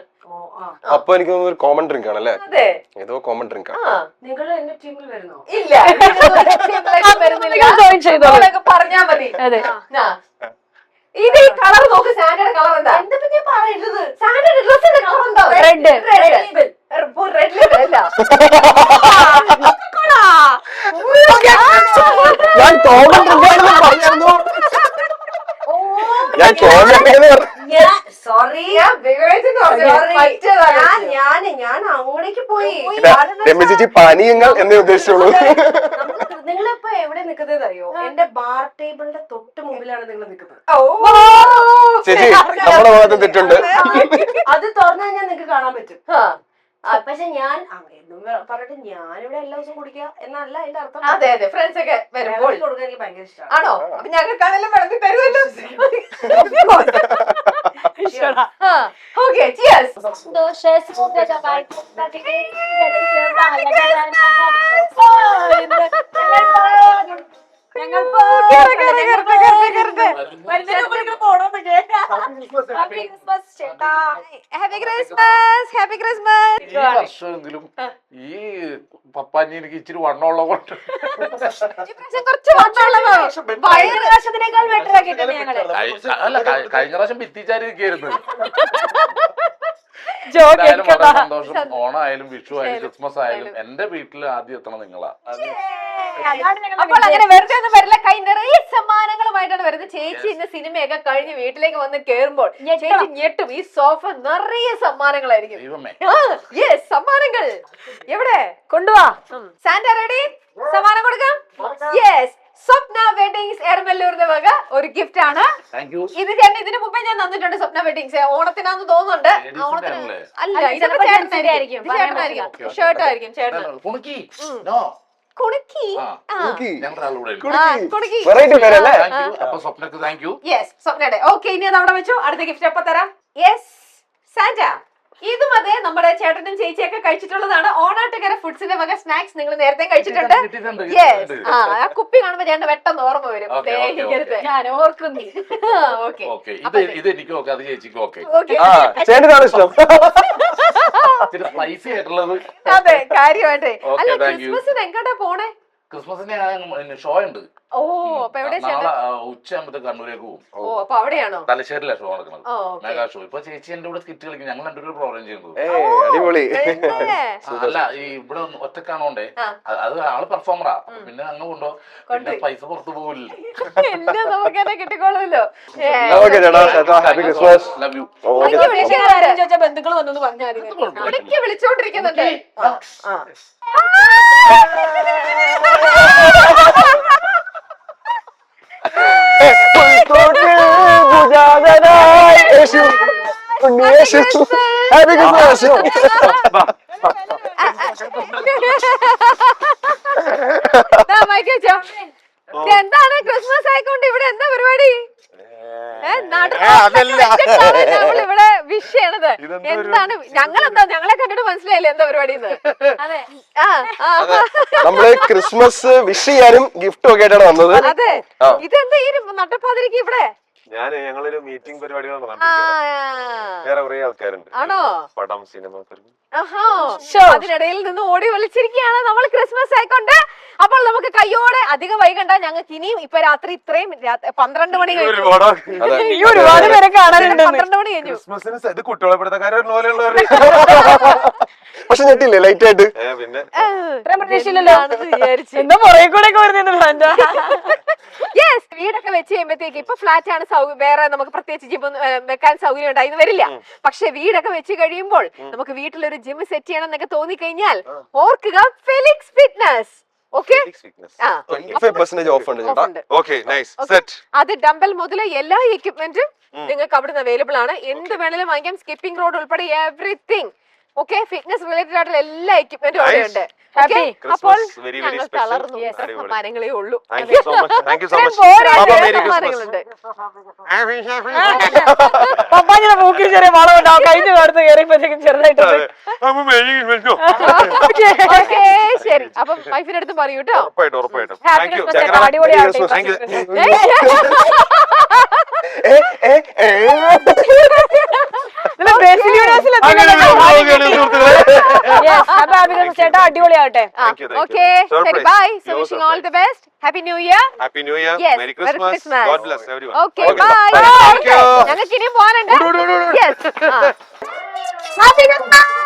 അപ്പൊ എനിക്ക് തോന്നുന്നു ഒരു കോമൺ ഡ്രിങ്ക് ആണല്ലേ? അതെ ഏതോ കോമൺ ഡ്രിങ്ക് ആണ്. നിങ്ങൾ എന്റെ ടീമിൽ വരുന്നോ? ഇല്ല പറഞ്ഞാ മതി. അതെ ഇത് ഈ കളർ നോക്ക്. സാന്റയുടെ കളർ എന്താ? എന്താ ഞാൻ പറയുന്നത്? സാന്റയുടെ ഡ്രസ്സിന്റെ കളർ എന്താ? റെഡ്. റെഡ് ലേബൽ അല്ല. ഞാൻ കോമൺ ഡ്രിങ്ക് ആണെന്ന് പറഞ്ഞായിരുന്നു. ഞാൻ കോമൺ സോറി ഞാൻ അങ്ങോട്ടേക്ക് പോയി. രമ്യചേച്ചി പാനീയങ്ങൾ എന്നേ ഉദ്ദേശിച്ചുള്ളൂ. നിങ്ങളിപ്പോ എവിടെ നിക്കുന്നത് അറിയോ? എന്റെ ബാർ ടേബിളിന്റെ തൊട്ട് മുമ്പിലാണ് നിങ്ങൾ നിൽക്കുന്നത്. ചേച്ചി നമ്മുടെ ഭാഗത്ത് തെറ്റുണ്ട്. അത് തുറന്നു കഴിഞ്ഞാൽ നിങ്ങൾക്ക് കാണാൻ പറ്റും. പക്ഷെ ഞാൻ എന്നും പറഞ്ഞിട്ട് ഞാനിവിടെ എല്ലാ ദിവസവും കുടിക്കുക എന്നല്ല അതിന്റെ അർത്ഥം. അതെ അതെ ഫ്രണ്ട്സ് ഒക്കെ വരുമ്പോൾ കൊടുക്കാൻ എനിക്ക് ഭയങ്കര ഇഷ്ടമാണ്. ആണോ? അപ്പൊ ഞങ്ങൾക്കാണെല്ലാം വിളമ്പി തരുമല്ലോ. Okay cheers. ഈ വർഷമെങ്കിലും ഈ പപ്പാഞ്ഞി എനിക്ക് ഇച്ചിരി വണ്ണമുള്ള കൊണ്ട് അല്ല കഴിഞ്ഞ പ്രാവശ്യം ഭിത്തിച്ചാരി നിൽക്കായിരുന്നു. സന്തോഷം. ഓണായാലും വിഷു ആയാലും ക്രിസ്മസ് ആയാലും എന്റെ വീട്ടിൽ ആദ്യം എത്തണം നിങ്ങളാ. അപ്പോൾ അങ്ങനെ വെറുതെ ഒന്നും വരില്ല. കൈ നിറയെ സമ്മാനങ്ങളുമായിട്ടാണ് വരുന്നത്. ചേച്ചി ഇന്ന് സിനിമയൊക്കെ കഴിഞ്ഞ് വീട്ടിലേക്ക് വന്ന് കേറുമ്പോൾ ചേച്ചി ഞെട്ടും. ഈ സോഫ നിറയെ സമ്മാനങ്ങളായിരിക്കും. സമ്മാനങ്ങൾ എവിടെ കൊണ്ടുവാ? Santa ready? സമ്മാനം കൊടുക്കാം. യെസ് സ്വപ്ന വെഡിങ്സ് എരമല്ലൂരിന്റെ വക ഒരു ഗിഫ്റ്റ് ആണ്. ഇത് ചേട്ടൻ ഇതിനു മുമ്പേ ഞാൻ തന്നിട്ടുണ്ട്. സ്വപ്ന വെഡിങ്സ് ഓണത്തിനാന്ന് തോന്നുന്നുണ്ട്. അല്ല ഇതൊക്കെ ചേട്ടനായിരിക്കും. ഷർട്ട് ആയിരിക്കും ചേട്ടൻ. സ്വപ്നയുടെ ഓക്കെ. ഇനി അത് അവിടെ വെച്ചു. അടുത്ത ഗിഫ്റ്റ് എപ്പോ തരാം? Yes Santa. ഇതും അതെ നമ്മുടെ ചേട്ടനും ചേച്ചിയൊക്കെ കഴിച്ചിട്ടുള്ളതാണ്. ഓണാട്ടുകര ഫുഡ്സിന്റെ വക സ്നാക്സ് നിങ്ങൾ നേരത്തെ കഴിച്ചിട്ടുണ്ട്. കിട്ടിയിട്ടുണ്ട്, യെസ്. കിട്ടിയിട്ടുണ്ട്. ആ കുപ്പി കാണുമ്പോ ഞാൻ പെട്ടെന്ന് ഓർമ്മ വരും. Okay, okay, okay. ഞാൻ ഓർക്കുന്നു. ഓക്കെ ഓക്കെ, ഇത് എനിക്ക് ഓക്കെ, അത് ചേച്ചിക്ക് ഓക്കെ. ഓക്കെ. ആ ചേട്ടനാണ് ഇഷ്ടം. ഇച്ചിരി സ്പൈസി ആയിട്ടുള്ളത്. അതെ കാര്യമായിട്ട്. Okay, അല്ല thank you. ക്രിസ്മസിന് എങ്ങോട്ടാ പോണേ? ക്രിസ്മസിന് ഷോ ഉണ്ട്. ഓ അപ്പൊ എവിടെ നാളെ ഉച്ചയാകുമ്പോ കണ്ണൂരേക്ക് പോകും. ഓ അപ്പൊ അവിടെയാണോ? തലശ്ശേരിയിലെ ഷോ നടക്കുന്നത്, ഓ, okay. Mega show. ഇപ്പൊ ചേച്ചി എന്റെ കൂടെ സ്കിറ്റ് കളിക്കും, ഞങ്ങൾ രണ്ടുപേരും പ്രോഗ്രാം ചെയ്യുന്നത്. അടിപൊളി. പെണ്ണല്ലേ? അല്ല, ഈ ഇവിടെ ഒറ്റക്കാണോണ്ടേ അത് ആള് പെർഫോമറാ. പിന്നെ അങ്ങ് കൊണ്ടോ പിന്നെ പൈസ പുറത്തു പോകില്ല. എല്ലാം നമുക്ക് തന്നെ കിട്ടിക്കോളൂല്ലോ. ഓക്കെ ചേട്ടാ, ഹാപ്പി ക്രിസ്മസ്. Love you. ചോദിച്ചാൽ ബന്ധുക്കൾ വന്നു പറഞ്ഞാൽ ഇടയ്ക്ക് വിളിച്ചോണ്ടിരിക്കുന്നുണ്ട്. Happy Christmas. എന്താണ് ക്രിസ്മസ് ആയിക്കൊണ്ട് ഇവിടെ എന്താ പരിപാടി? ഇവിടെ വിഷ് ചെയ്യണത് എന്താണ്? ഞങ്ങളെ കണ്ടിട്ട് മനസ്സിലായില്ലേ എന്താ പരിപാടി? നമ്മള് ക്രിസ്മസ് വിഷ് ചെയ്യാനും ഗിഫ്റ്റും ഒക്കെ ആയിട്ടാണ് വന്നത്. അതെ, ഇതെന്താ ഈ നട്ടപ്പാതിരിക്ക് ഇവിടെ? ഞങ്ങളൊരു മീറ്റിംഗ് പരിപാടികൾ വേറെ കുറെ ആൾക്കാരുണ്ട്. ആണോ? പടം, സിനിമ. അതിനിടയിൽ നിന്ന് ഓടി വിളിച്ചിരിക്കുകയാണ് നമ്മൾ ക്രിസ്മസ് ആയിക്കൊണ്ട്. അപ്പോൾ നമുക്ക് കയ്യോടെ അധികം വൈകണ്ട. ഞങ്ങൾക്ക് ഇനിയും ഇപ്പൊ രാത്രി ഇത്രയും 12 മണി കഴിഞ്ഞു. ഒരുപാട് പേരെ കാണാനുണ്ട്. 12 മണി കഴിഞ്ഞു. ക്രിസ്മസിന് ഇത് കുട്ടികളെ പിടുത്തക്കാരെ പോലെയുള്ളവർ. പക്ഷെ ഞെട്ടില്ലേ ലൈറ്റ് ആയിട്ട്? പിന്നെ പ്രതീക്ഷയില്ലല്ലോ, എന്താ പുറകെ കൂടെ ഒക്കെ വരുന്ന. യെസ്, വീടൊക്കെ വെച്ച് കഴിയുമ്പോഴത്തേക്ക് ഇപ്പൊ ഫ്ലാറ്റ് ആണ്, വേറെ നമുക്ക് പ്രത്യേകിച്ച് ജിം വെക്കാൻ സൗകര്യം ഉണ്ടായിരുന്നു വരില്ല. പക്ഷെ വീടൊക്കെ വെച്ച് കഴിയുമ്പോൾ നമുക്ക് വീട്ടിലൊരു ജിം സെറ്റ് ചെയ്യണം എന്നൊക്കെ തോന്നിക്കഴിഞ്ഞാൽ ഓർക്കുക ഫെലിക്സ് ഫിറ്റ്നസ്. ഓക്കെ, 25% ഓഫ് ഉണ്ട് ചേട്ടാ. Okay, nice set. അത് ഡംബൽ മുതൽ എല്ലാ എക്യുപ്മെന്റും നിങ്ങൾക്ക് അവിടുന്ന് അവൈലബിൾ ആണ്. എന്ത് വേണേലും വാങ്ങിക്കാം, സ്കിപ്പിംഗ് റോഡ് ഉൾപ്പെടെ എവറിത്തിങ്. ഓക്കെ, ഫിറ്റ്നസ് റിലേറ്റഡ് ആയിട്ടുള്ള എല്ലാ എക്യുപ്മെന്റും അവിടെ ഉണ്ട്. അപ്പോൾ ഞങ്ങൾ തളർന്നു, സമ്മാനങ്ങളേ ഉള്ളൂ. പപ്പാഞ്ഞിന്റെ മൂക്കിൽ ചെറിയ വളം ഉണ്ടാവും. കഴിഞ്ഞ കാലത്ത് കയറിയപ്പോഴത്തേക്കും ചെറുതായിട്ട്. ശരി, അപ്പൊ വൈഫിന്റെ അടുത്ത് പറയൂ കേട്ടോ. ഉറപ്പായിട്ടും. അടിപൊളിയാവട്ടെ. ചേട്ടാ അടിപൊളിയാവട്ടെ. ഓക്കെ, ശരി, by. So wishing all the best. Happy new year. Happy new year. Yes, merry Merry Christmas. Christmas. God bless everyone. Okay, by. ഞങ്ങൾക്ക് ഇനിയും പോകാനുണ്ട്. Yes. Happy Christmas.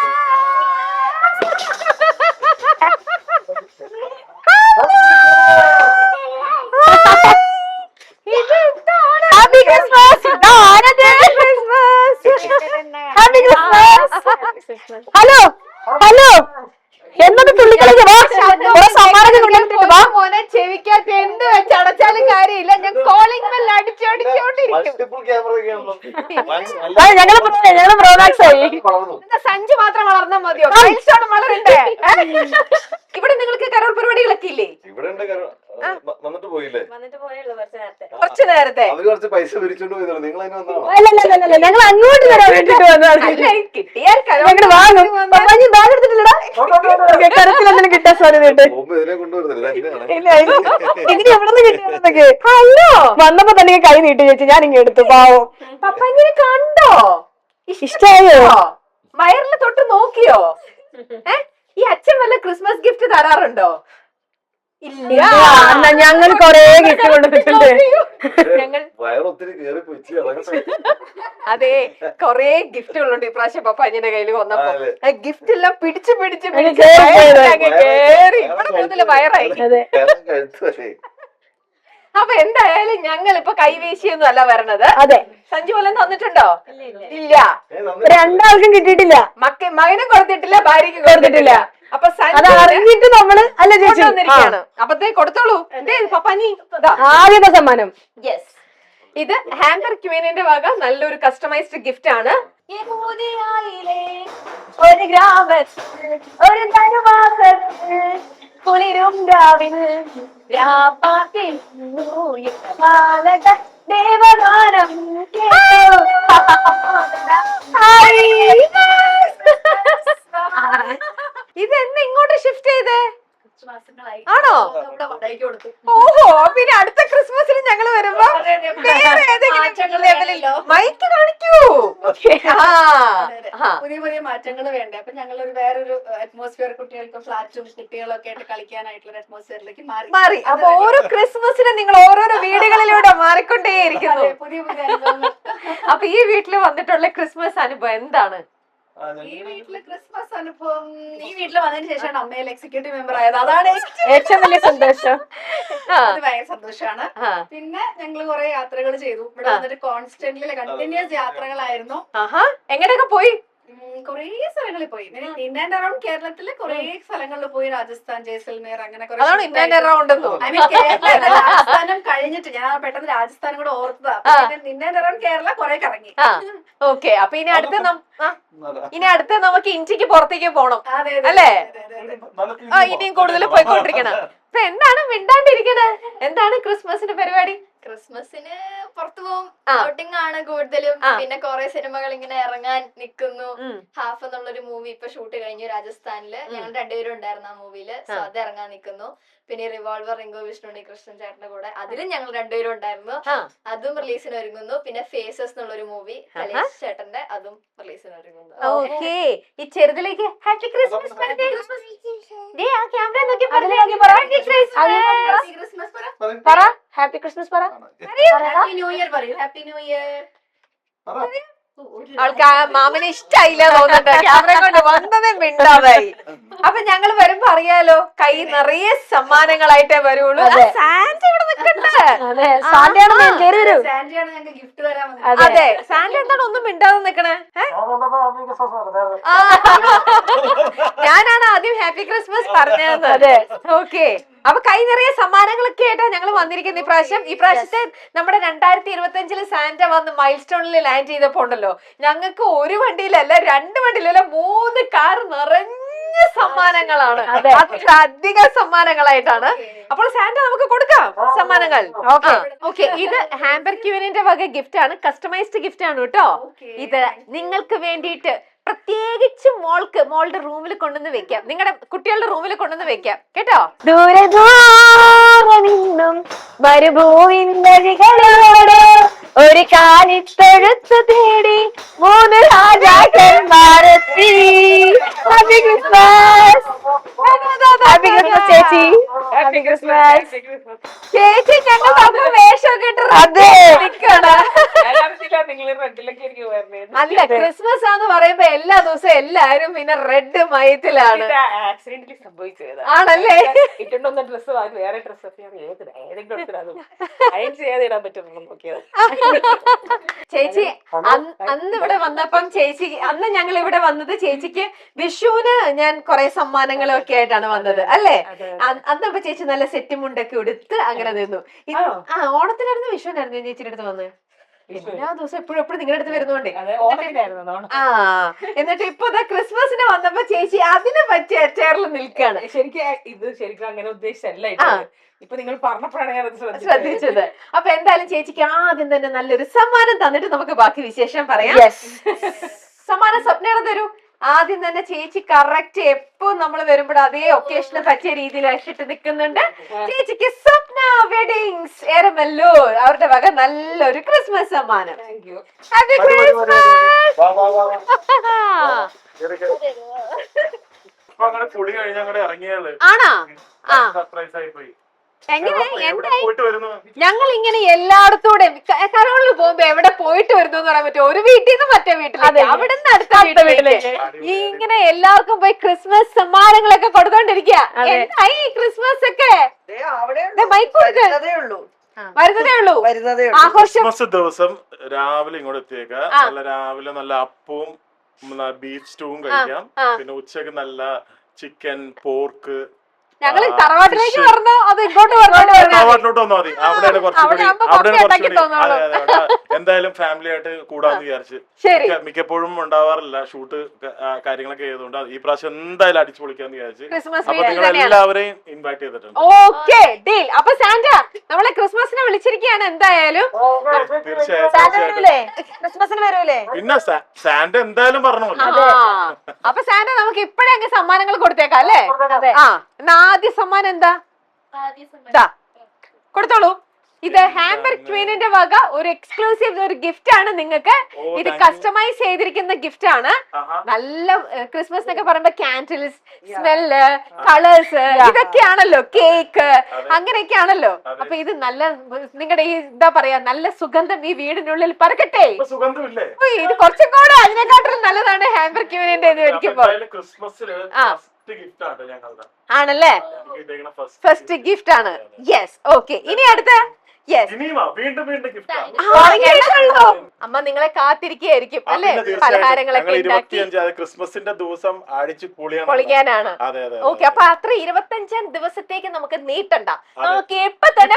Happy Christmas. Happy Christmas. Hello hello, എന്നൊക്കെ തുള്ളിക്കളിക്ക് മോനെ ചെവിക്കകത്ത് എന്ത് വെച്ച് അടച്ചാലും കാര്യമില്ല. ഞാൻ calling bell അടിച്ചോണ്ടിരിക്കും. ഞങ്ങള് പ്രോഡക്ട്സ് ആയി. സഞ്ചി മാത്രം വളർന്നാൽ മതിയോ? മൈൽസ്റ്റോൺ വളരണ്ടേ? ഇവിടെ നിങ്ങൾക്ക് കരോൾ പരിപാടികളൊക്കെ ഇല്ലേ? വന്നിട്ട് പോയില്ലേ? കുറച്ച് നേരത്തെ അവര് കുറച്ച് പൈസ പിരിച്ചോണ്ട് പോയതാണ്. നിങ്ങൾ അതിന് വന്നതാണോ? അല്ലല്ല, ഞങ്ങൾ അങ്ങോട്ട് വരാൻ വേണ്ടിട്ട് വന്നതാണ്. കിട്ടിയാൽ ഞങ്ങൾ വാങ്ങും. ബാഗ് എടുത്തിട്ടില്ലടാ, കരത്തിലെന്തെങ്കിലും കിട്ടാൻ സാധ്യതയുണ്ട്. ഇതിനെ കൊണ്ടുവരുന്നില്ല. ഇതിന് എവിടെ നിന്ന് കിട്ടിയതൊക്കെ? അല്ലോ, വന്നപ്പോ തന്നെ കൈ നീട്ടി ചേച്ചി, ഞാൻ ഇങ്ങനെ എടുത്തു. പാവം പപ്പങ്ങനെ കണ്ടോ? ഇഷ്ടായോ? വയറിൽ തൊട്ട് നോക്കിയോ? ഈ അച്ഛൻ വല്ല ക്രിസ്മസ് ഗിഫ്റ്റ് തരാറുണ്ടോ? ഇല്ല. ഞങ്ങൾ കൊറേ ഗിഫ്റ്റ് കൊണ്ടുവന്നിട്ടുണ്ട്. ഞങ്ങൾ വയറൊത്തിരി കേറി പോയി. അതെ, കൊറേ ഗിഫ്റ്റുകളുണ്ട് ഇപ്രാവശ്യം പപ്പാഞ്ഞിന്റെ കയ്യിൽ വന്നപ്പോ. ഗിഫ്റ്റ് എല്ലാം പിടിച്ച് കേറി ഇവിടെ മുതല് വയറായി. അപ്പൊ എന്തായാലും ഞങ്ങൾ ഇപ്പൊ കൈവീശിയൊന്നും അല്ല വരണത്. അതെ, സഞ്ജു വല്ലതും തന്നിട്ടുണ്ടോ? ഇല്ല. രണ്ടാൾക്കും കിട്ടിയിട്ടില്ല. മകനും കൊടുത്തിട്ടില്ല, ഭാര്യയ്ക്ക് കൊടുത്തിട്ടില്ല. അപ്പൊ അത് അറിഞ്ഞിട്ട് നമ്മള് അല്ല ചേച്ചി വന്നിരിക്കുകയാണ്. അപ്പത്തേ കൊടുത്തോളൂ. പപ്പാനി ആദ്യത്തെ സമ്മാനം. യെസ്, ഇത് ഹാമ്പർ ക്വീനിന്റെ വക നല്ലൊരു കസ്റ്റമൈസ്ഡ് ഗിഫ്റ്റ് ആണ്. ഒരു ഗ്രാമത്തിൽ ഒരു കുളിരും രാവിൽ ദേവഗാനം കേട്ടു. ഇതെന്ന് ഇങ്ങോട്ട് ഷിഫ്റ്റ് ചെയ്തേ? ആണോ? ഓഹോ, പിന്നെ അടുത്ത ക്രിസ്മസിന് ഞങ്ങൾ വരുമ്പോ വേറെ ഏതെങ്കിലും ലെവലിൽ മൈക്ക് കാണിക്കൂ. പുതിയ പുതിയ മാറ്റങ്ങൾ വേണ്ടേ, അപ്പൊ ഞങ്ങൾ ഒരു വേറൊരു അറ്റ്മോസ്ഫിയർ, കുട്ടികൾക്ക് ഫ്ലാറ്റും കുട്ടികളൊക്കെ ആയിട്ട് കളിക്കാനായിട്ടുള്ള അറ്റ്മോസ്ഫിയറിലേക്ക് മാറി. അപ്പൊ ഓരോ ക്രിസ്മസിനും നിങ്ങൾ ഓരോരോ വീടുകളിലൂടെ മാറിക്കൊണ്ടേയിരിക്കുന്നു. പുതിയ പുതിയ അനുഭവങ്ങൾ. അപ്പൊ ഈ വീട്ടിൽ വന്നിട്ടുള്ള ക്രിസ്മസ് അനുഭവം എന്താണ്? ഈ വീട്ടില് ക്രിസ്മസ് അനുഭവം, ഈ വീട്ടിൽ വന്നതിന് ശേഷമാണ് അമ്മയിൽ എക്സിക്യൂട്ടീവ് മെമ്പർ ആയത്. അതാണ് ഏറ്റവും വലിയ സന്തോഷം. അത് ഭയങ്കര സന്തോഷമാണ്. പിന്നെ ഞങ്ങൾ കുറെ യാത്രകൾ ചെയ്തു. ഇവിടെ വന്നിട്ട് കോൺസ്റ്റന്റ്ലി കണ്ടിന്യൂസ് യാത്രകളായിരുന്നു. എങ്ങനെയൊക്കെ പോയി? കുറേ സ്ഥലങ്ങളിൽ പോയി. ഇൻ ആൻഡ് അറൌണ്ട് കേരളത്തില് കുറേ സ്ഥലങ്ങളിൽ പോയി. രാജസ്ഥാൻ, ജയ്സൽമേർ, അങ്ങനെ രാജസ്ഥാനം കഴിഞ്ഞിട്ട് ഞാൻ പെട്ടെന്ന് രാജസ്ഥാനും കൂടെ ഓർത്തതാ. ഇൻ ആൻഡ് അറൌണ്ട് കേരള കുറെ കറങ്ങി. ഓക്കെ, അപ്പൊ ഇനി അടുത്ത് നമുക്ക് ഇന്ത്യക്ക് പുറത്തേക്ക് പോണം അല്ലേ? ഇനിയും കൂടുതൽ പോയിക്കൊണ്ടിരിക്കണം. അപ്പൊ എന്താണ് മിണ്ടാണ്ടിരിക്കണേ? എന്താണ് ക്രിസ്മസിന്റെ പരിപാടി? ക്രിസ്മസിന് പുറത്തു പോകും, ഔട്ടിംഗ് ആണ് കൂടുതലും. പിന്നെ കുറെ സിനിമകൾ ഇങ്ങനെ ഇറങ്ങാൻ നിൽക്കുന്നു. ഹാഫ് എന്നുള്ളൊരു മൂവി ഇപ്പൊ ഷൂട്ട് കഴിഞ്ഞു രാജസ്ഥാനില്. ഞങ്ങൾ രണ്ടുപേരും ഉണ്ടായിരുന്നു ആ മൂവിയില്. സോ അത് ഇറങ്ങാൻ നിൽക്കുന്നു. പിന്നെ റിവോൾവർ റിംഗോ വിഷ്ണുണി കൃഷ്ണൻ ചേട്ടന്റെ കൂടെ, അതിലും ഞങ്ങൾ രണ്ടുപേരും ഉണ്ടായിരുന്നു. അതും റിലീസിന് ഒരുങ്ങുന്നു. പിന്നെ ഫേസസ് എന്നുള്ളൊരു മൂവി കലേഷ് ചേട്ടന്റെ, അതും റിലീസിന് ഒരുങ്ങുന്നു. ഓക്കേ, ഈ ചെറുതിലേക്ക് ഹാപ്പി ക്രിസ്മസ് ഹാപ്പി ക്രിസ്മസ് പറ. ഹാപ്പി ന്യൂ ഇയർ പറയൂ. Happy new year. അവൾക്ക് മാമനെ ഇഷ്ടായില്ല തോന്നുന്നുണ്ട്, ക്യാമറ കൊണ്ട് വന്നതേ മിണ്ടാതായി. അപ്പൊ ഞങ്ങൾ വരുമ്പോ അറിയാലോ, കൈ നിറയെ സമ്മാനങ്ങളായിട്ടേ വരുള്ളൂ. സാന്റ ഇവിടെ നിൽക്കണ്ടേ? അതെ, സാന്റ എന്താണ് ഒന്നും മിണ്ടാതെ നിക്കണേ? ഞാനാണ് ആദ്യം ഹാപ്പി ക്രിസ്മസ് പറഞ്ഞത്. അതെ, ഓക്കെ. അപ്പൊ കൈ നിറയെ സമ്മാനങ്ങളൊക്കെ ആയിട്ടാ ഞങ്ങൾ വന്നിരിക്കുന്നത് ഈ പ്രാവശ്യത്തെ നമ്മുടെ 2025 സാന്റ വന്ന് മൈൽ സ്റ്റോണിൽ ലാൻഡ് ചെയ്തപ്പോ ഉണ്ടല്ലോ, ഞങ്ങൾക്ക് ഒരു വണ്ടിയിലല്ല, 2 വണ്ടിയിലല്ല, 3 കാർ നിറഞ്ഞ സമ്മാനങ്ങളാണ്. അധികം സമ്മാനങ്ങളായിട്ടാണ്. അപ്പോൾ സാന്റ നമുക്ക് കൊടുക്കാം സമ്മാനങ്ങൾ. ഓക്കെ, ഇത് ഹാമ്പർ ക്യൂനിന്റെ വക ഗിഫ്റ്റ് ആണ്, കസ്റ്റമൈസ്ഡ് ഗിഫ്റ്റ് ആണ് കേട്ടോ. ഇത് നിങ്ങൾക്ക് വേണ്ടിയിട്ട് പ്രത്യേകിച്ച് മോളുടെ റൂമിൽ കൊണ്ടുവന്ന് വെക്കാം, നിങ്ങളുടെ കുട്ടികളുടെ റൂമിൽ കൊണ്ടുവന്ന് വെക്കാം കേട്ടോ. ദൂരെ ദൂരെ നിന്നും മരുഭൂമികളിലൂടെ ഒരു കാലിത്തൊഴുത്ത് തേടി 3 രാജാക്കന്മാരെത്തി. Happy Christmas. ഹാപ്പി ക്രിസ്മസ് ചേച്ചി. ഹാപ്പി ക്രിസ്മസ് ചേച്ചി. ഞങ്ങൾ വേഷമൊക്കെ അല്ല, ക്രിസ്മസ് ആന്ന് പറയുമ്പോ എല്ലാ ദിവസവും എല്ലാരും പിന്നെ റെഡ് മയത്തിലാണ്. ആക്സിഡന്റലി സംഭവിച്ചത് ആണല്ലേ? ഇട്ടുണ്ടോന്ന ഡ്രസ് വേറെ ഡ്രസ് അയൺ ചെയ്യാതെ ഇടാൻ പറ്റുന്നു നോക്കിയത്. ചേച്ചി അന്ന് ഇവിടെ വന്നപ്പം അന്ന് ഞങ്ങൾ ഇവിടെ വന്നത് ചേച്ചിക്ക് വിഷുവിന് ഞാൻ കുറെ സമ്മാനങ്ങളൊക്കെ ആയിട്ടാണ് വന്നത് അല്ലേ? അന്നപ്പോ ചേച്ചി നല്ല സെറ്റ് മുണ്ടൊക്കെ ഉടുത്ത് അങ്ങനെ നിന്നു. ഓണത്തിനായിരുന്നു വിഷുവിനായിരുന്നു ചേച്ചിയുടെ അടുത്ത് വന്നത്? എല്ലാ ദിവസവും എപ്പോഴും നിങ്ങളുടെ അടുത്ത് വരുന്നോണ്ടേ. എന്നിട്ട് ഇപ്പൊ ക്രിസ്മസിന് വന്നപ്പോ ചേച്ചി അതിനെ പറ്റിയ ചേർന്ന് നിൽക്കാണ്. ശരിക്കും അങ്ങനെ ഉദ്ദേശിച്ചല്ല ഇപ്പൊ നിങ്ങൾ പറഞ്ഞപ്പോഴാണ് ഞാൻ ശ്രദ്ധിച്ചത്. അപ്പൊ എന്തായാലും ചേച്ചിക്ക് ആദ്യം തന്നെ നല്ലൊരു സമ്മാനം തന്നിട്ട് നമുക്ക് ബാക്കി വിശേഷം പറയാം. സമ്മാനം സ്വപ്നം തരൂ. ആദ്യം തന്നെ ചേച്ചി കറക്റ്റ് എപ്പോ നമ്മൾ വരുമ്പോഴും അതേ ഒക്കേഷന് പറ്റിയ രീതിയിൽ അഴിച്ചിട്ട് നിൽക്കുന്നുണ്ട്. ചേച്ചിക്ക് സ്വപ്ന വെഡിങ്സ് എരമല്ലൂർ അവരുടെ വക നല്ലൊരു ക്രിസ്മസ് സമ്മാനം. Happy Christmas. ആണോ? ഞങ്ങൾ ഇങ്ങനെ എല്ലായിടത്തൂടെ കരോളിൽ പോകുമ്പോ എവിടെ പോയിട്ട് വരുന്നു എന്ന് പറയാൻ പറ്റും. ഒരു വീട്ടിൽ നിന്ന് മറ്റേ വീട്ടിലേക്ക്, അവിടെ നിന്ന് അടുത്ത വീട്ടിലേക്ക്, ഇങ്ങനെ എല്ലാവർക്കും പോയി ക്രിസ്മസ് സമ്മാനങ്ങളൊക്കെ കൊടുത്തോണ്ടിരിക്കുക. എന്തായി ക്രിസ്മസ് ഒക്കെ? വരുന്നതേ ഉള്ളൂ. ക്രിസ്മസ് ദിവസം രാവിലെ ഇങ്ങോട്ട് എത്തിയേക്ക. നല്ല രാവിലെ നല്ല അപ്പവും ബീഫ് സ്റ്റൂവും കഴിക്കാം. പിന്നെ ഉച്ചക്ക് നല്ല ചിക്കൻ, പോർക്ക്, ഞങ്ങൾ തറവാട്ടിലേക്ക് പറഞ്ഞു അത് ഇങ്ങോട്ട് പറഞ്ഞു തറവാട്ടിലോട്ട് വന്നാൽ മതി. അവിടെയാണ് കുറച്ചുകൂടി തോന്നുന്നു. എന്തായാലും ഫാമിലി ആയിട്ട് കൂടാന്ന് വിചാരിച്ച്. ശരി. മിക്കപ്പോഴും ഉണ്ടാവാറില്ല ഷൂട്ട് കാര്യങ്ങളൊക്കെ ചെയ്തുകൊണ്ട് ഈ പ്രാവശ്യം എന്തായാലും അടിച്ചു പൊളിക്കാന്ന് വിചാരിച്ച്. അപ്പൊ നിങ്ങൾ എല്ലാവരെയും ഇൻവൈറ്റ് ചെയ്തിട്ടുണ്ട്. Okay deal. അപ്പൊ സാന്റ നമ്മളെ ക്രിസ്മസിനെ വിളിച്ചിരിക്കുകയാണ് എന്തായാലും. ക്രിസ്മസിന് വരൂലേ? പിന്നെ സാന്റ എന്തായാലും പറഞ്ഞോളൂ. അപ്പൊ സാന്റ നമുക്ക് ഇപ്പഴേ അങ്ങ് സമ്മാനങ്ങൾ കൊടുത്തേക്കാം അല്ലേ? ആ എന്നാ ആദ്യ സമ്മാനം എന്താ? കൊടുത്തോളൂ. ഇത് ഹാംബർഗ് ട്വീനിന്റെ വക ഒരു എക്സ്ക്ലൂസീവ് ഒരു ഗിഫ്റ്റ് ആണ് നിങ്ങൾക്ക്. ഇത് കസ്റ്റമൈസ് ചെയ്തിരിക്കുന്ന ഗിഫ്റ്റ് ആണ്. നല്ല ക്രിസ്മസ് എന്നൊക്കെ പറയുമ്പോ കാൻഡിൽസ്, സ്മെല്ല്, കളേഴ്സ് ഇതൊക്കെയാണല്ലോ, കേക്ക് അങ്ങനെയൊക്കെയാണല്ലോ. അപ്പൊ ഇത് നല്ല നിങ്ങളുടെ ഈ എന്താ പറയാ നല്ല സുഗന്ധം ഈ വീടിനുള്ളിൽ പറക്കട്ടെ. ഇത് കുറച്ചും കൂടെ അതിനെക്കാട്ടിലും നല്ലതാണ് ഹാംബർഗ് ട്വീനിന്റെ ഇത് മേടിക്കുമ്പോൾ. ആണല്ലേ? ഫസ്റ്റ് ഗിഫ്റ്റ് ആണ്. Yes okay. ഇനി അടുത്ത അമ്മ നിങ്ങളെ കാത്തിരിക്കുകയായിരിക്കും അല്ലേ? പലഹാരങ്ങളൊക്കെ ക്രിസ്മസിന്റെ ദിവസം അടിച്ചു പൊളിക്കാനാണ്. ഓക്കെ അപ്പൊ അത്ര 25 ദിവസത്തേക്ക് നമുക്ക് നീട്ടണ്ട. നമുക്ക് എപ്പ തന്നെ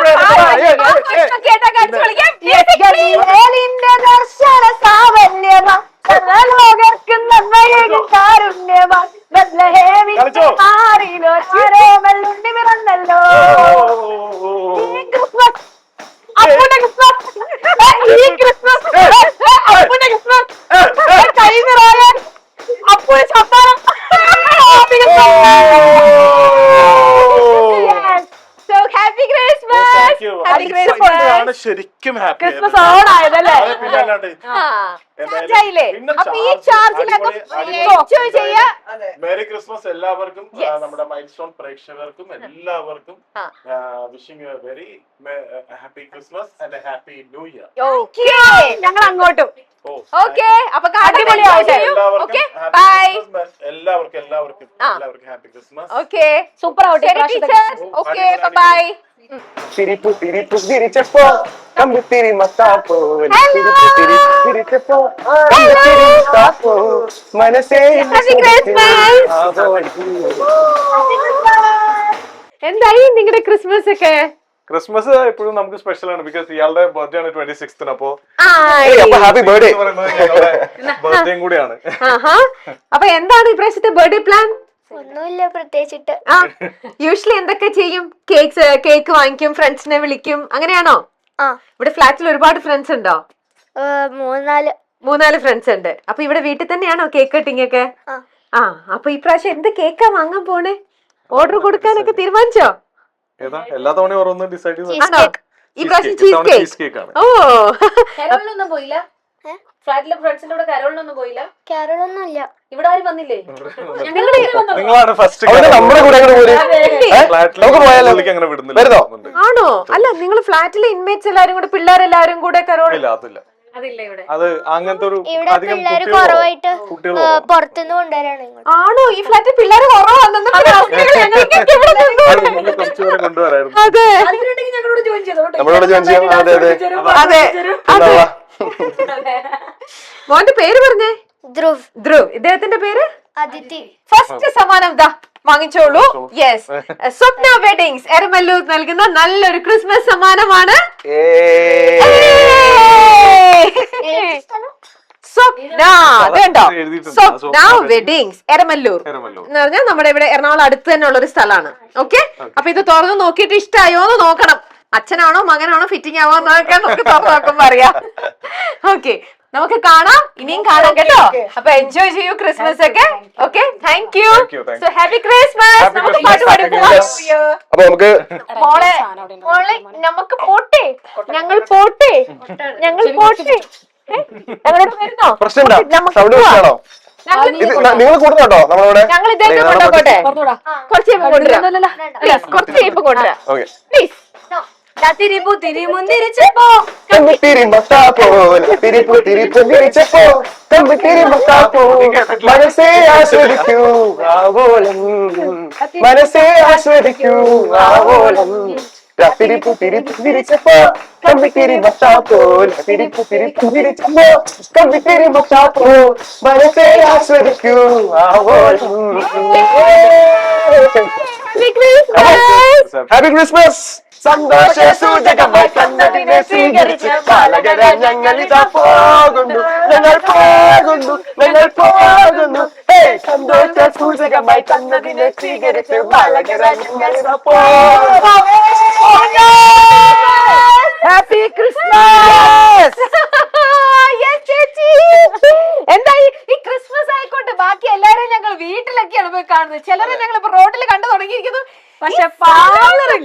ശരിക്കും ഹാപ്പി ക്രിസ്മസ് ഓൺ ആയതല്ലേ? മേരി ക്രിസ്മസ് എല്ലാവർക്കും നമ്മുടെ മൈൽ സ്റ്റോൺ പ്രേക്ഷകർക്കും എല്ലാവർക്കും wishing you a very happy Christmas and a happy new year. ഞങ്ങൾ അങ്ങോട്ടും ഓക്കെ. അപ്പൊ എല്ലാവർക്കും ഹാപ്പി ക്രിസ്മസ്. ഓക്കെ സൂപ്പർ ആവട്ടെ. Okay bye. തിരിപ്പു തിരിപ്പു തിരിച്ചപ്പോ കമ്പിത്തിരി മത്താപ്പോ തിരിച്ചപ്പോ മനസ്സേ എന്തായി നിങ്ങളുടെ ക്രിസ്മസ് ഒക്കെ? ക്രിസ്മസ് എപ്പോഴും നമുക്ക് സ്പെഷ്യൽ ആണ്. ബിക്കോസ് ഇയാളുടെ ബർത്ത്ഡേ ആണ് 26th. അപ്പൊ ഹാപ്പി ബർത്ത്ഡേ ബർത്ത്ഡേയും കൂടിയാണ്. അപ്പൊ എന്താണ് ഇപ്രാവശ്യത്തെ ബർത്ത്ഡേ പ്ലാൻ? ഒന്നുമില്ല പ്രത്യേകിച്ചിട്ട്. യൂഷ്വലി എന്തൊക്കെ ചെയ്യും? കേക്ക് വാങ്ങിക്കും, ഫ്രണ്ട്സിനെ വിളിക്കും, അങ്ങനെയാണോ? ഇവിടെ ഫ്ലാറ്റിൽ ഒരുപാട് ഫ്രണ്ട്സ് ഉണ്ടോ? 3-4 ഫ്രണ്ട്സ് ഉണ്ട്. അപ്പൊ ഇവിടെ വീട്ടിൽ തന്നെയാണോ കേക്ക് കട്ടിങ് ഒക്കെ? അപ്പൊ ഈ പ്രാവശ്യം എന്ത് കേക്കാ വാങ്ങാൻ പോണേ? ഓർഡർ കൊടുക്കാനൊക്കെ തീരുമാനിച്ചോ? എല്ലാ തവണയും ഓരോന്നും ഡിസൈഡ് ചെയ്തു. ഈ പ്രാവശ്യം ചീസ് കേക്ക് ആണ്. ഓ കരോളിനൊന്നും പോയില്ല? ഫ്ലാറ്റിലെ ഫ്രണ്ട്സിന്റെ കൂടെ കരോളിനൊന്നും പോയില്ല? കരോളൊന്നുമില്ല. ഇവിടെ ആരും വന്നില്ലേ? നിങ്ങളാണ് ഫസ്റ്റ് നമ്മുടെ കൂടെ അങ്ങനെ വിടുന്നില്ല. ആണോ? അല്ല നിങ്ങൾ ഫ്ലാറ്റിലെ ഇൻമേറ്റ്സ് എല്ലാരും കൂടെ പിള്ളേരെല്ലാരും കൂടെ കരോൾ അത് അങ്ങനത്തെ ഒരു പിള്ളേര് കുറവായിട്ട് പുറത്തുനിന്ന് കൊണ്ടുവരാണ്. ആണോ? ഈ ഫ്ലാറ്റിൽ പിള്ളേര് കുറവാണെന്ന് കൊണ്ടുവരായിരുന്നു. അതെ ഞങ്ങളോട് ജോയിൻ ചെയ്തോ. നമ്മളോട് ജോയിൻ ചെയ്യാം. അതെ അതെ അതെ. മോന്റെ പേര് പറഞ്ഞേ? ധ്രുവ്. ധ്രുവ്. ഇദ്ദേഹത്തിന്റെ പേര് അദിതി. ഫസ്റ്റ് സമ്മാനം ദാ വാങ്ങിച്ചോളൂ. യെസ്, സ്വപ്ന വെഡിങ്സ് എരമല്ലൂർ നൽകുന്ന നല്ലൊരു ക്രിസ്മസ് സമ്മാനമാണ്. സ്വപ്ന വെഡിങ്സ് എരമല്ലൂർ എന്ന് പറഞ്ഞാൽ നമ്മുടെ ഇവിടെ എറണാകുളം അടുത്ത് തന്നെ ഉള്ള ഒരു സ്ഥലമാണ്. ഓക്കെ, അപ്പൊ ഇത് തുറന്ന് നോക്കിയിട്ട് ഇഷ്ടമായോ എന്ന് നോക്കണം. അച്ഛനാണോ മകനാണോ ഫിറ്റിംഗ് ആവോ എന്നൊക്കെ നമുക്ക് തുറന്നു നോക്കുമ്പോ അറിയാം. ഓക്കെ, നമുക്ക് കാണാം, ഇനിയും കാണാം കേട്ടോ. അപ്പൊ എൻജോയ് ചെയ്യൂ ക്രിസ്മസ് ഒക്കെ. Okay, thank you. So happy Christmas. നമുക്ക് പാട്ട് പാടി പോവാം. അപ്പൊ നമുക്ക് മോളെ നമുക്ക് പോട്ടെ, ഞങ്ങൾ പോട്ടെ, ഞങ്ങൾ പോട്ടെ. ഞങ്ങളോട് വരുന്നോ? പ്രശ്നമുണ്ടോ? സൗണ്ട് പ്രശ്നമാണോ? നിങ്ങൾ കൂടുന്നുണ്ടോ നമ്മളോട്? ഞങ്ങൾ ഇതേക്ക് കൊണ്ടുപോട്ടെ. കുറച്ച് കഴിയുമ്പോ കൊണ്ടുവരാം. കുറച്ച് കഴിയുമ്പോ കൊണ്ടുവരാം പ്ലീസ്. തിരിപ്പു തിരിമുന്തിരിച്ചപ്പോ തിരിപ്പു തിരിപ്പു തിരിച്ചപ്പോ മനസ്സേ ആസ്വദിക്കൂ ആവോളം, മനസ്സേ ആസ്വദിക്കൂ ആവോളം. തിരിപ്പു തിരിപ്പു തിരിച്ചപ്പോ കമ്പിത്തിരി മത്താപ്പോ തിരിപ്പു തിരിപ്പു തിരിച്ചപ്പോ കമ്പിത്തിരി മത്താപ്പോ മനസ്സേ ആസ്വദിക്കൂ ആവോളം. Happy Christmas. സന്തോഷ സൂചകമായി കണ്ണതിനെ സ്വീകരിച്ച് ബാലകരെ ഞങ്ങൾ ഇതാ പോകുന്നു, ഞങ്ങൾ പോകുന്നു, ഞങ്ങൾ പോകുന്നു. സന്തോഷ സൂചകമായി കണ്ണതിനെ സ്വീകരിച്ച് ബാലകരെ ഞങ്ങൾ ഇതാ പോകുന്നു. Happy Christmas. ചേച്ചി എന്തായി ഈ ക്രിസ്മസ് ആയിക്കോട്ടെ, ബാക്കി എല്ലാരും ഞങ്ങൾ വീട്ടിലൊക്കെയാണ് പോയി കാണുന്നത്. ചിലരെ ഞങ്ങൾ ഇപ്പൊ റോഡിൽ കണ്ടു തുടങ്ങിയിരിക്കുന്നു. പക്ഷെ പാർലറിൽ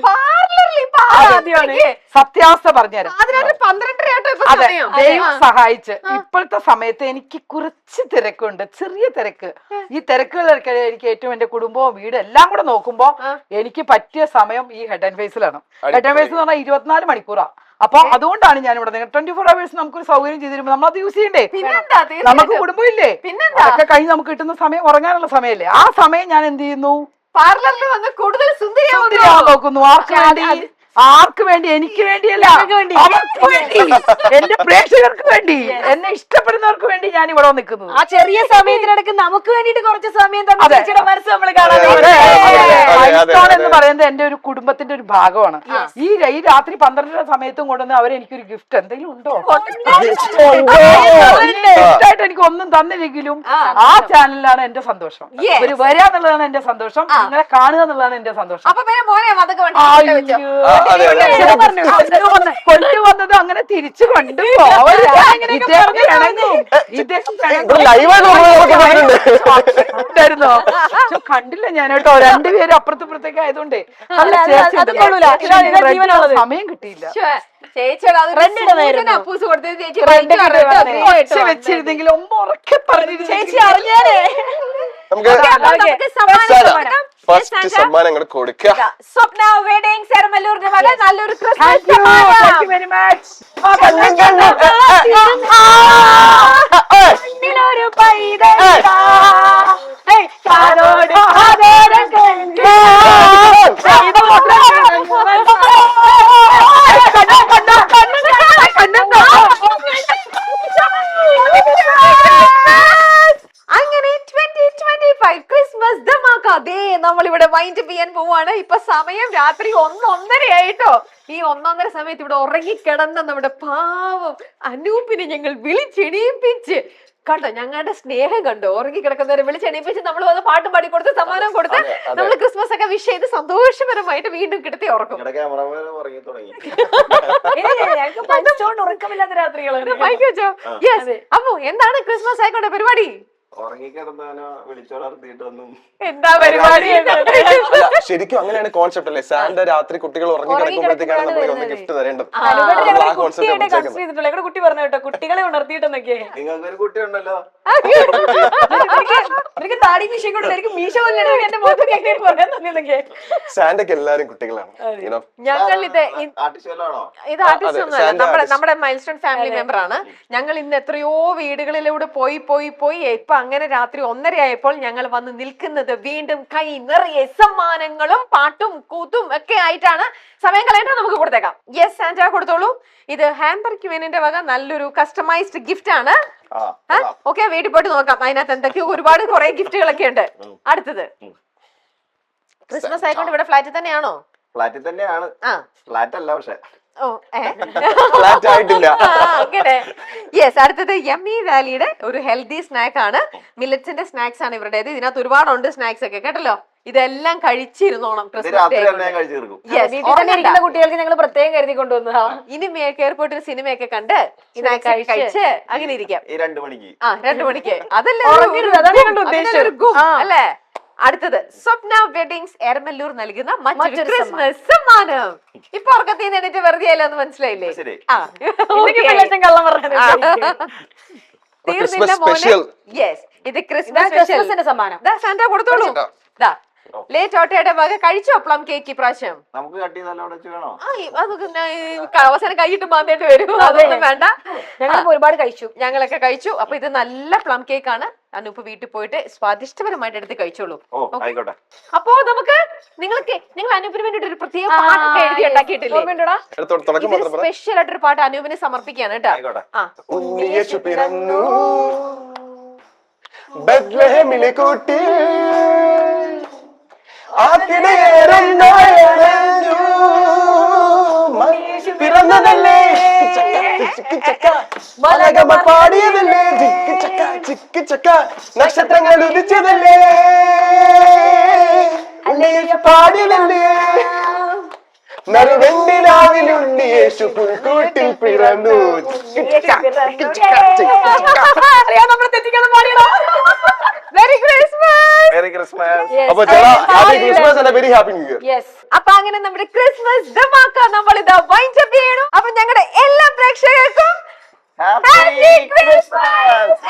സത്യാവസ്ഥ പറഞ്ഞുതരാം. അതിനൊരു 12:30 ഇപ്പൊ അതെ, സമയം. ദൈവം സഹായിച്ച് ഇപ്പോഴത്തെ സമയത്ത് എനിക്ക് കുറച്ച് തിരക്കുണ്ട്, ചെറിയ തിരക്ക്. ഈ തിരക്കുകളൊക്കെ എനിക്ക് ഏറ്റവും എന്റെ കുടുംബവും വീട് എല്ലാം കൂടെ നോക്കുമ്പോ എനിക്ക് പറ്റിയ സമയം ഈ ഹെഡ് ആൻഡ് ഫേസിലാണ്. ഹെഡ് ആൻഡ് ഫേസ് എന്ന് പറഞ്ഞാൽ 24 മണിക്കൂറാ. അപ്പൊ അതുകൊണ്ടാണ് ഞാൻ ഇവിടെ 24 hours നമുക്കൊരു സൗകര്യം ചെയ്തിരുമ്പോ നമ്മളത് യൂസ് ചെയ്യണ്ടേ? നമുക്ക് കുടുംബം ഇല്ലേ? അതൊക്കെ കഴിഞ്ഞ് നമുക്ക് കിട്ടുന്ന സമയം ഉറങ്ങാനുള്ള സമയമല്ലേ? ആ സമയം ഞാൻ എന്ത് ചെയ്യുന്നു? പാർലറിൽ വന്ന് കൂടുതൽ സുന്ദരിയാവാൻ നോക്കുന്നു. ആർക്ക് വേണ്ടി? എനിക്ക് വേണ്ടിയല്ല, അവർക്ക് വേണ്ടി, എന്റെ പ്രേക്ഷകർക്ക് വേണ്ടി, എന്നെ ഇഷ്ടപ്പെടുന്നവർക്ക് വേണ്ടി ഞാൻ ഇവിടെ നിൽക്കുന്നത്. ആ ചെറിയ സമയത്തിനിടയ്ക്ക് നമുക്ക് വേണ്ടിട്ട് കുറച്ച് സമയം മനസ്സ് നമ്മൾ എന്ന് പറയുന്നത് എന്റെ ഒരു കുടുംബത്തിന്റെ ഒരു ഭാഗമാണ്. ഈ രാത്രി 12 സമയത്തും കൊണ്ടുവന്ന് അവരെനിക്കൊരു ഗിഫ്റ്റ് എന്തെങ്കിലും ഉണ്ടോ? ഗിഫ്റ്റായിട്ട് എനിക്ക് ഒന്നും തന്നില്ലെങ്കിലും ആ ചാനലിലാണ് എന്റെ സന്തോഷം. ഒരു വരാന്നുള്ളതാണ് എന്റെ സന്തോഷം, നിങ്ങളെ കാണുക എന്നുള്ളതാണ് എന്റെ സന്തോഷം. കൊണ്ടുവന്നത് അങ്ങനെ തിരിച്ചു കൊണ്ടുപോയിരുന്നോ? കണ്ടില്ല ഞാൻ കേട്ടോ, രണ്ടുപേരും അപ്പുറത്തേക്ക് ആയതുകൊണ്ടേ സമയം കിട്ടിയില്ല. വെച്ചിരുന്നെങ്കിൽ ഒന്ന് ഉറക്കെ പറഞ്ഞു ചേച്ചി അറിഞ്ഞാലേ. ഫസ്റ്റ് സമ്മാനം കൊടുക്കുക. സ്വപ്ന വെഡിങ് സെറമല്ലൂരിന്റെ വക നല്ലൊരു ക്രിസ്മസ് പൈതൽ അങ്ങനെ 2025 ക്രിസ്മസ് ധമാക്ക നമ്മളിവിടെ വൈൻഡ് ചെയ്യാൻ പോവാണ്. ഇപ്പൊ സമയം രാത്രി 1:30 ആയിട്ടോ. ഈ 1:30 സമയത്ത് ഇവിടെ ഉറങ്ങിക്കിടന്ന നമ്മുടെ പാവം അനൂപിനെ ഞങ്ങൾ വിളിച്ചെണീപ്പിച്ച് കണ്ടോ, ഞങ്ങളുടെ സ്നേഹം കണ്ടോ, ഉറങ്ങിക്കിടക്കുന്നവരെ വിളിച്ചെണീപ്പിച്ച് നമ്മൾ വന്ന് പാട്ടും പാടി കൊടുത്ത് സമ്മാനം കൊടുത്ത് നമ്മൾ ക്രിസ്മസ് ഒക്കെ വിഷ് ചെയ്ത് സന്തോഷപരമായിട്ട് വീണ്ടും കിടത്തി ഉറക്കും. ഉറക്കമില്ലാത്ത രാത്രികളാണ്. അപ്പൊ എന്താണ് ക്രിസ്മസ് ആയിക്കോട്ടെ പരിപാടി? എന്താ പരിപാടി? ശരിക്കും അങ്ങനെയാണ് കോൺസെപ്റ്റ് അല്ലേ? സാന്റ രാത്രി കുട്ടികൾ ഉറങ്ങി കിടക്കുമ്പോഴത്തേക്കാണ് നമ്മൾ ഒന്ന് ഗിഫ്റ്റ് തരേണ്ടത്. കുട്ടി പറഞ്ഞു കേട്ടോ, കുട്ടികളെ ഉണർത്തിയിട്ടെന്നൊക്കെ. നിങ്ങൾക്കൊരു കുട്ടി ഉണ്ടല്ലോ, താടി മീശ കൊണ്ട് മീശ പോലെ എന്റെ മുഖത്ത് കേട്ടിട്ട് പറയാൻ തന്നെയൊക്കെ. സാന്റയ്ക്ക് എല്ലാരും കുട്ടികളാണ്. ഞങ്ങൾ ഇത് ആർട്ടിസ്റ്റ് ഒന്നുമല്ല, നമ്മുടെ മൈൽസ്റ്റോൺ ഫാമിലി മെമ്പർ ആണ്. ഞങ്ങൾ ഇന്ന് എത്രയോ വീടുകളിലൂടെ പോയി ഇപ്പൊ അങ്ങനെ രാത്രി 1:30 ആയപ്പോൾ ഞങ്ങൾ വന്ന് നിൽക്കുന്നത് വീണ്ടും കൈ നിറയെ സമ്മാനങ്ങളും പാട്ടും കൂത്തും ഒക്കെ ആയിട്ടാണ്. സമയം കളയാണ്ട് നമുക്ക് കൊടുത്തേക്കാം. യെസ് സാന്റ കൊടുത്തോളൂ. ഇത് ഹാമ്പർ ക്യൂനിന്റെ വക നല്ലൊരു കസ്റ്റമൈസ്ഡ് ഗിഫ്റ്റ് ആണ്. ഓക്കെ, വീട്ടിൽ പോയിട്ട് നോക്കാം. അതിനകത്ത് എന്തൊക്കെയോ കുറെ ഗിഫ്റ്റുകളൊക്കെ ഉണ്ട്. അടുത്തത് ക്രിസ്മസ് ആയിക്കൊണ്ട് ഇവിടെ ഫ്ലാറ്റിൽ തന്നെയാണോ? ഫ്ലാറ്റിൽ തന്നെയാണ്. ഫ്ലാറ്റ് അല്ല പക്ഷെ അങ്ങനെ. യെസ്, അടുത്തത് യമ്മി വാലിയുടെ ഒരു ഹെൽത്തി സ്നാക്ക് ആണ്. മില്ലറ്റ്സിന്റെ സ്നാക്സ് ആണ് ഇവരുടേത്. ഇതിനകത്ത് ഒരുപാടുണ്ട് സ്നാക്സ് ഒക്കെ കേട്ടല്ലോ. ഇതെല്ലാം കഴിച്ചിരുന്നോണം. കുട്ടികൾക്ക് ഞങ്ങൾ പ്രത്യേകം കരുതി കൊണ്ടുവന്നതാ. ഇനി എയർപോർട്ടിൽ സിനിമയൊക്കെ കണ്ട് കഴിച്ച് അങ്ങനെ ഇരിക്കാം. 2 മണിക്ക് 2 മണിക്ക് അതല്ലേ അല്ലേ? അടുത്തത് സ്വപ്ന വെഡിങ്സ് എരമല്ലൂർ നൽകുന്ന മറ്റൊരു ക്രിസ്മസ് സമ്മാനം. ഇപ്പൊ ഉറക്കത്തിൽ നിന്ന് എണീറ്റ് വെറുതെ ആയില്ലെന്ന് മനസ്സിലായില്ലേ? തീർന്നില്ല മോനെ. യെസ്, ഇത് ക്രിസ്മസിന്റെ സമ്മാനം. സാന്റ കൊടുത്തോളൂ. ലേറ്റ് ഓട്ടയുടെ വക കഴിച്ചോ പ്ലം കേക്ക് ഇപ്രാവശ്യം? നമുക്ക് അവസാനം കൈയിട്ട് മാന്തേണ്ടി വരും. അതൊന്നും വേണ്ട, ഞങ്ങൾ ഒരുപാട് കഴിച്ചു. ഞങ്ങളൊക്കെ കഴിച്ചു. അപ്പൊ ഇത് നല്ല പ്ലം കേക്ക് ആണ്. അനൂപ് വീട്ടിൽ പോയിട്ട് സ്വാദിഷ്ടപരമായിട്ട് എടുത്ത് കഴിച്ചോളൂ. അപ്പോ നമുക്ക് നിങ്ങൾ അനൂപിന് വേണ്ടിട്ട് ഒരു പ്രത്യേക പാട്ടൊക്കെ എഴുതി ഉണ്ടാക്കിയിട്ടില്ലേ? സ്പെഷ്യൽ ആയിട്ടൊരു പാട്ട് അനൂപിനെ സമർപ്പിക്കാണ് കേട്ടോ. കൂട്ടി വന്നതല്ലേ മലകമ പാടിയതല്ലേ ചിക്ക് ചക്ക നക്ഷത്രങ്ങൾ ഉദിച്ചതല്ലേ പാടിയതല്ലേ നറുവെണ്ണിലാവിലുണ്ണി യേശു പുൽക്കൂട്ടിൽ പിറന്നു മെറി ക്രിസ്മസ് അപ്പൊ happy Christmas and very happy new year. അപ്പൊ അങ്ങനെ നമ്മുടെ ക്രിസ്മസ് ധമാക്ക നമ്മൾ ഇതാ വൈൻഡ് അപ്പ് ചെയ്യണം. അപ്പൊ ഞങ്ങളുടെ എല്ലാ പ്രേക്ഷകർക്കും ഹാപ്പി ക്രിസ്മസ്.